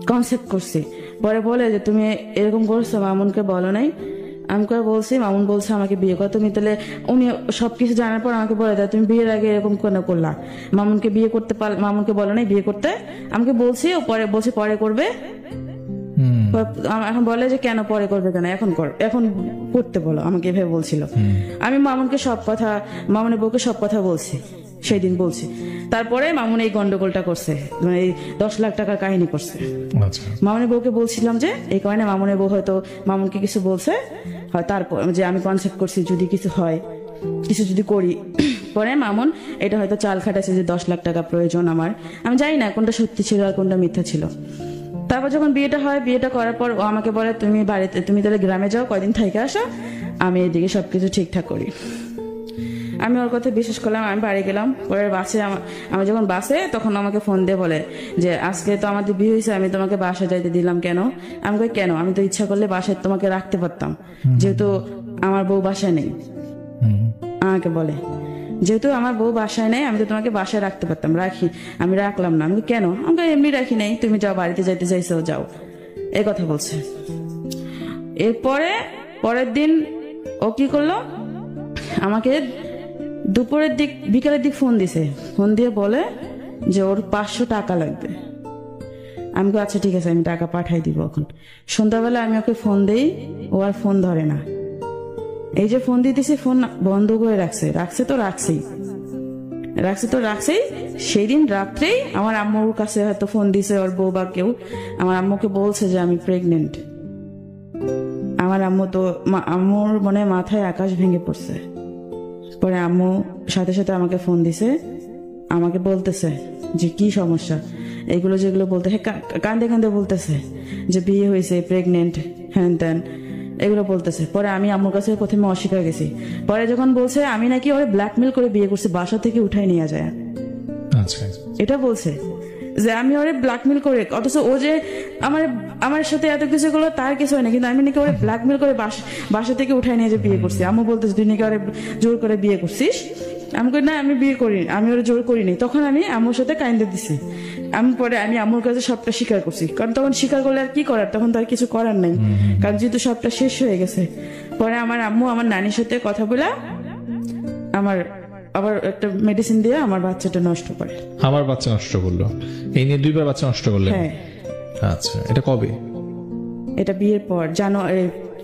Speaker 1: কনসেপ্ট করছি। পরে বলে যে তুমি এরকম করছো, মামুনকে বলো নাই? আমি করে বলছি, মামুন বলছে আমাকে বিয়ে কর। তুমি তাহলে উনি সবকিছু জানার পর আমাকে বলে দেয় তুমি বিয়ের আগে এরকম কেন করলা, মামুনকে বিয়ে করতে মামুনকে বলো নাই বিয়ে করতে? আমাকে বলছি, ও পরে বলছে পরে করবে। এখন বলে যে কেন পরে করবে, কেন এখন করতে বলো, আমাকে এভাবে বলছিল। আমি মামুনকে সব কথা, মামুনের বউকে সব কথা বলছি, সেই দিন বলছি। তারপরে মামুন এই গন্ডগোলটা করছে, মানে এই 10 লাখ টাকার কাহিনী করছে। মামুনের বউকে বলছিলাম যে এই কারণে মামুনের বউ হয়তো মামুনকে কিছু বলছে, হয় তারপর যে আমি কনসেপ্ট করছি যদি কিছু হয়, কিছু যদি করি। পরে মামুন এটা হয়তো চাল খাটাইছে যে 10 লাখ টাকা প্রয়োজন আমার, আমি জানি না কোনটা সত্যি ছিল আর কোনটা মিথ্যা ছিল। তারপর যখন বিয়েটা হয়, বিয়েটা করার পর ও আমাকে বলে তুমি বাড়িতে, তুমি তাহলে গ্রামে যাও, কয়দিন থেকে আসো, আমি এদিকে সবকিছু ঠিকঠাক করি। আমি ওর কথা বিশ্বাস করলাম, আমি বাড়ি গেলাম। পরে বাসে আমি যখন বাসে, তখন আমাকে ফোন দিয়ে বলে যে আজকে তো আমাদের বিয়ে হয়েছে, আমি তোমাকে বাসা যাইতে দিলাম কেন? আমি কই কেন, আমি তো ইচ্ছা করলে বাসায় তোমাকে রাখতে পারতাম, যেহেতু আমার বউ বাসায় নেই। আমাকে বলে যেহেতু আমার বউ বাসায় নেই, আমি তো তোমাকে বাসায় রাখতে পারতাম, আমি রাখলাম না। আমি কেন? আমাকে এমনি রাখি নাই, তুমি যাও, বাড়িতে যাইতে চাইছো যাও, এই কথা বলছে। এরপরে পরের দিন ও কি করলো, আমাকে দুপুরের দিক বিকালের দিক ফোন দিছে, ফোন দিয়ে বলে যে ওর 500 টাকা লাগবে। আমি বলি, আচ্ছা ঠিক আছে, আমি টাকা পাঠাই দিব। এখন সন্ধ্যাবেলা আমি ওকে ফোন দেই, ও আর ফোন ধরে না। এই যে ফোন দিতেছি, ফোন বন্ধ করে রাখছে তো রাখছেই। সেই দিন রাত্রেই আমার আম্মুর কাছে হয়তো ফোন দিছে ওর বউ বা কেউ, আমার আম্মুকে বলছে যে আমি প্রেগনেন্ট। আমার আম্মু তো আম্মুর মনে মাথায় আকাশ ভেঙে পড়ছে। পরে আম্মু সাথে সাথে আমাকে ফোন দিছে, আমাকে বলতেছে যে কি সমস্যা, এগুলো যেগুলো বলতে কান্দে কান্দে বলতেছে যে বিয়ে হয়েছে, প্রেগনেন্ট, হ্যান ত্যান এগুলো বলতেছে। পরে আমি আম্মুর কাছে প্রথমে অস্বীকার গেছি। পরে যখন বলছে আমি নাকি ওরে ব্ল্যাকমেল করে বিয়ে করছি, বাসা থেকে উঠাই নিয়ে যায়,
Speaker 2: আচ্ছা
Speaker 1: এটা বলছে যে আমি ওরে ব্ল্যাকমেল করে, অথচ ও যে আমার সাথে এত কিছু করলো তার কিছু হয় না, কিন্তু আমি নাকি ওরে ব্ল্যাকমেল করে বাসা থেকে উঠাই নিয়ে যে বিয়ে করছি। আম্মু বলতেছে তুই নাকি ওরে জোর করে বিয়ে করছিস। আমি কই না, আমি বিয়ে করিনি, আমি ওরে জোর করিনি। তখন আমি আম্মুর সাথে কাইন্দে দিছি। পরে আমি আম্মুর কাছে সবটা স্বীকার করছি, কারণ তখন স্বীকার করলে আর কি করার, তখন তো আর কিছু করার নাই, কারণ যেহেতু সবটা শেষ হয়ে গেছে। পরে আমার আম্মু আমার নানির সাথে কথা বলে আবার একটা মেডিসিন দিয়ে আমার বাচ্চাটা নষ্ট করে।
Speaker 2: আমার বাচ্চা নষ্ট করলো, এই নিয়ে 2বার বাচ্চা নষ্ট করলেন?
Speaker 1: হ্যাঁ।
Speaker 2: আচ্ছা, এটা কবে?
Speaker 1: এটা বিয়ের পর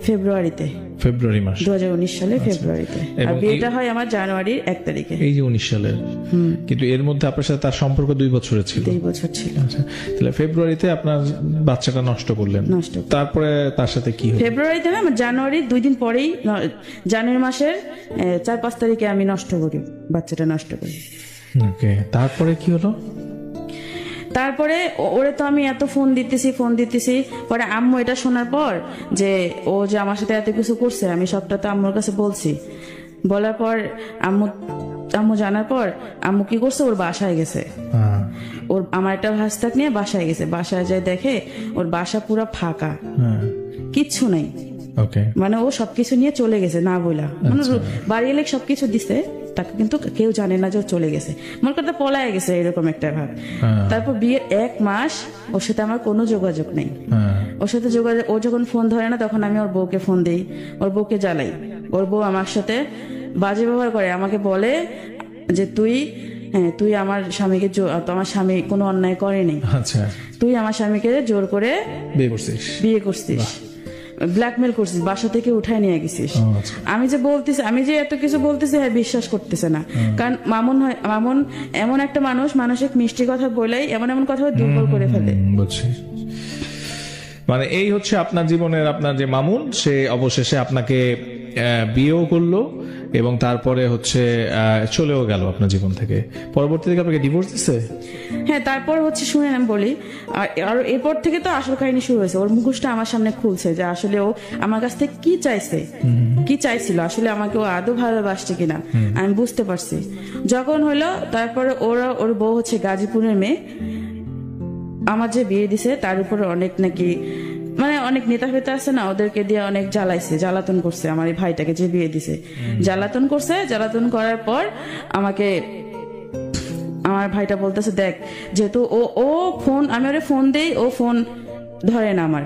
Speaker 1: ফেব্রুয়ারি মাস 2019 সালে ফেব্রুয়ারিতে, আর বিয়েটা হয় আমার জানুয়ারির 1 তারিখে।
Speaker 2: এই যে 19 সালের। কিন্তু এর মধ্যে আপনার সাথে তার সম্পর্ক 2 বছরের ছিল?
Speaker 1: 2 বছর ছিল।
Speaker 2: আচ্ছা, তাহলে ফেব্রুয়ারিতে আপনার বাচ্চাটা নষ্ট করলেন। তারপরে তার সাথে কি হলো?
Speaker 1: ফেব্রুয়ারিতে না, জানুয়ারির 2 দিন পরেই, জানুয়ারি মাসের 4-5 তারিখে আমি বাচ্চাটা নষ্ট করি।
Speaker 2: ওকে, তারপরে কি হলো?
Speaker 1: তারপরে ওরে তো আমি এত ফোন দিতেছি। পরে আম্মু এটা শোনার পর যে ও যে আমার সাথে এত কিছু করছে, আমি সবটা তো আম্মুর কাছে বলছি। বলার পর আম্মু জানার পর আম্মু কি করছে, ওর বাসায় গেছে। আমার একটা ভাস্তাক নিয়ে বাসায় গেছে। বাসায় যায় দেখে ওর বাসা পুরো ফাঁকা, কিচ্ছু নাই। মানে ও সবকিছু নিয়ে চলে গেছে না বইলা, মানে বাড়ি এলে সবকিছু দিছে টাকা, কিন্তু কেউ জানে না যে ও চলে গেছে, মনে করতে পলায় গেছে, এরকম একটা ভাব। তারপর বিয়ের 1 মাস ওর সাথে আমার কোনো যোগাযোগ নেই। ওর সাথে যোগাযোগ, ও যখন ফোন ধরে না তখন আমি ওর বউকে ফোন দিই, ওর বউকে জ্বালাই। ওর বউ আমার সাথে বাজে ব্যবহার করে, আমাকে বলে যে তুই আমার স্বামীকে, আমার স্বামী কোনো অন্যায় করেনি, তুই আমার স্বামীকে জোর করে বিয়ে করছিস, ব্ল্যাকমেল করছিস, বাসা থেকে উঠায় নিয়ে গেছিস। আমি যে এত কিছু বলতেছি, হ্যাঁ বিশ্বাস করতেছে না, কারণ মামুন এমন একটা মানুষ, মানসিক মিষ্টি কথা বলেই এমন কথা দুর্বল করে ফেলে।
Speaker 2: মানে এই হচ্ছে আপনার জীবনের আপনার যে মামুন, সে অবশেষে আপনাকে বিয়েও করলো এবং তারপরে হচ্ছে চলেও গেল আপনার জীবন থেকে। পরবর্তী থেকে আপনাকে ডিভোর্স দিছে?
Speaker 1: হ্যাঁ, তারপর হচ্ছে শুনেন আমি বলি, আর এরপর থেকে তো আসল কাহিনী শুরু হয়েছে। ওর মুখোশটা আমার সামনে খুলছে যে আসলে ও আমার কাছ থেকে কি চাইছিল, আসলে আমাকে ও আদৌ ভালোবাসছে কিনা আমি বুঝতে পারছি। যখন হলো তারপরে ওর বউ হচ্ছে গাজীপুরের মেয়ে, আমার যে বিয়ে দিছে তার উপরে অনেক নাকি, মানে অনেক নেতা ফেতা আছে না, ওদেরকে দিয়ে অনেক জ্বালাতন করছে আমার এই ভাইটাকে যে বিয়ে দিছে। জ্বালাতন করার পর আমার ভাইটা বলতেছে, দেখ যেহেতু ও ফোন, আমি ওরে ফোন দেই, ও ফোন ধরে না আমার।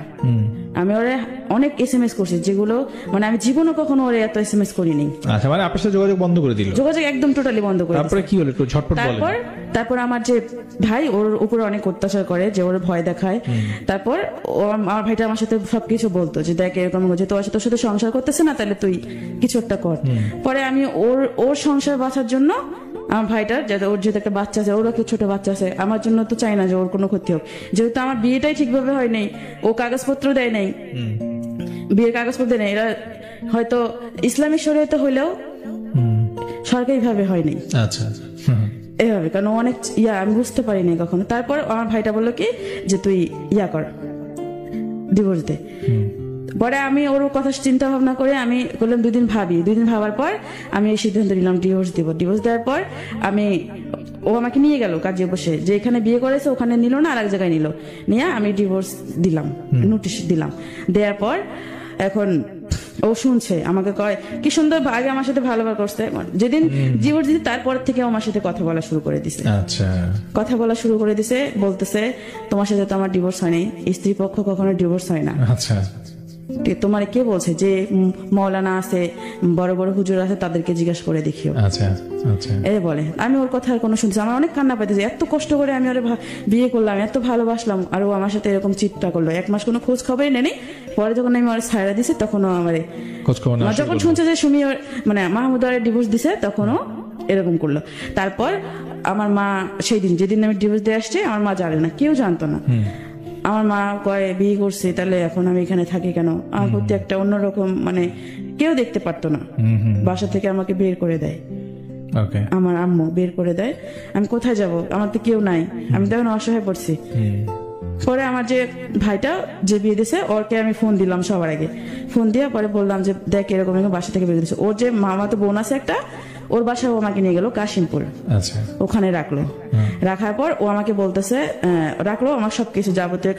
Speaker 1: আমি ওরে অনেক SMS করছি, যেগুলো মানে আমি জীবনে কখনো ওরে এত SMS করিনি।
Speaker 2: আচ্ছা, মানে আপনার সাথে যোগাযোগ বন্ধ করে দিল? যোগাযোগ
Speaker 1: একদম টোটালি বন্ধ করে।
Speaker 2: তারপরে কি হলো একটু ঝটপট বলেন।
Speaker 1: তারপর আমার যে ভাই ওর উপরে অনেক অত্যাচার করে, যে ওর ভয় দেখায়। তারপর আমার ভাইটা আমার সাথে সবকিছু বলতো যে দেখ এরকম যে তোর সাথে সংসার করতেছে না, তাহলে তুই কিছু একটা কর। পরে আমি ওর সংসার বাঁচার জন্য, আমার ভাইটার ওর যেহেতু একটা বাচ্চা আছে, ওর একটা ছোট বাচ্চা আছে, আমার জন্য তো চাই না যে ওর কোনো ক্ষতি হোক। যেহেতু আমার বিয়েটাই ঠিকভাবে হয় নাই, ও কাগজপত্র দেয় নাই, বিয়ের কাগজপত্র নেই, এরা হয়তো ইসলামিক শরীয়তে হইলেও সরকারি ভাবে হয় নাই।
Speaker 2: আচ্ছা,
Speaker 1: এভাবে, কারণ অনেক আমি বুঝতে পারিনি কখনো। তারপর আমার ভাইটা বললো কি যে তুই কর, ডিভোর্স দে। পরে আমি ওর কথা চিন্তা ভাবনা করে আমি বললাম 2 দিন ভাবি। 2 দিন ভাবার পর আমি এই সিদ্ধান্ত নিলাম ডিভোর্স দিব। ডিভোর্স দেওয়ার পর ও আমাকে নিয়ে গেল কাজে বসে, যে এখানে বিয়ে করেছে ওখানে নিল না, আর এক জায়গায় নিয়ে আমি ডিভোর্স দিলাম, নোটিশ দিলাম। দেওয়ার পর এখন ও শুনছে, আমাকে কয় কি সুন্দর, আগে আমার সাথে ভালোবাসা করছে, যেদিন ডিভোর্স দিতে তারপর থেকে আমার সাথে কথা বলা শুরু করে দিছে। কথা বলা শুরু করে দিছে, বলতেছে তোমার সাথে তো আমার ডিভোর্স হয়নি, স্ত্রী পক্ষ কখনো ডিভোর্স হয় না। তোমার কে বলছে যে মৌলানা আছে, বড় বড় হুজুর আছে, তাদেরকে জিজ্ঞাসা করে দেখিও।
Speaker 2: আচ্ছা আচ্ছা।
Speaker 1: এই বলে। আমি ওর কথা আর কোনো শুনছি, আমার অনেক কান্না পাইতেছে, এত কষ্ট করে আমি ওরে বিয়ে করলাম, এত ভালোবাসলাম, আর ও আমার সাথে এরকম চিৎটা করলো। 1 মাস কোনো খোঁজ খবরই নেই। পরে যখন আমি ওর ছাইড়া দিছি তখনও আমার
Speaker 2: খোঁজ খবর না,
Speaker 1: যখন শুনছে যে সুমি মানে মাহমুদ আরে ডিভোর্স দিছে, তখনও এরকম করলো। তারপর আমার মা সেই দিন, যেদিন আমি ডিভোর্স দিয়ে আসছি, আমার মা জানে না, কেউ জানতো না। আমার মা কয় বিয়ে করছে, তাহলে এখন আমি এখানে থাকি কেন? আমার প্রতি একটা অন্যরকম, মানে কেউ দেখতে পারতো না। বাসা থেকে আমাকে বের করে দেয়, আমার আম্মু বের করে দেয়। আমি কোথায় যাব? আমার তো কেউ নাই, আমি তখন অসহায় পড়ছি। পরে আমার যে ভাইটা যে বিয়ে দিছে, ওরকে আমি ফোন দিলাম সবার আগে। ফোন দিয়ে পরে বললাম যে দেখ এরকম বাসা থেকে বের দিচ্ছে। ওর যে মামা তো বোন আছে একটা, ওর বাসায় ও আমাকে নিয়ে গেল কাশিমপুর, ওখানে রাখলো। রাখার পর ও আমাকে বলতেছে, রাখলো, আমার সবকিছু যাবতীয়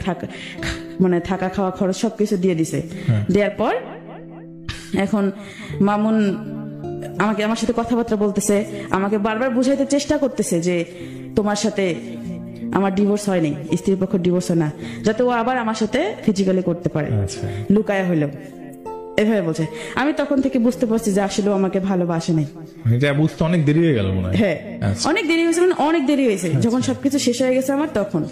Speaker 1: মানে থাকা খাওয়া খরচ সবকিছু দিয়ে দিছে। দেওয়ার পর এখন মামুন আমার সাথে কথাবার্তা বলতেছে, আমাকে বারবার বুঝাইতে চেষ্টা করতেছে যে তোমার সাথে আমার ডিভোর্স হয়নি, স্ত্রীর পক্ষ ডিভোর্স হয় না, যাতে ও আবার আমার সাথে ফিজিক্যালি করতে পারে, লুকায়া হইলেও। এভাবে বলছে। আমি তখন থেকে বুঝতে পারছি যে আসলে আমাকে ভালোবাসে নাই।
Speaker 2: বুঝতে অনেক দেরি হয়ে গেল মনে হয়।
Speaker 1: হ্যাঁ, অনেক দেরি হয়েছে, মানে অনেক দেরি হয়েছে। যখন সবকিছু শেষ হয়ে গেছে আমার, তখন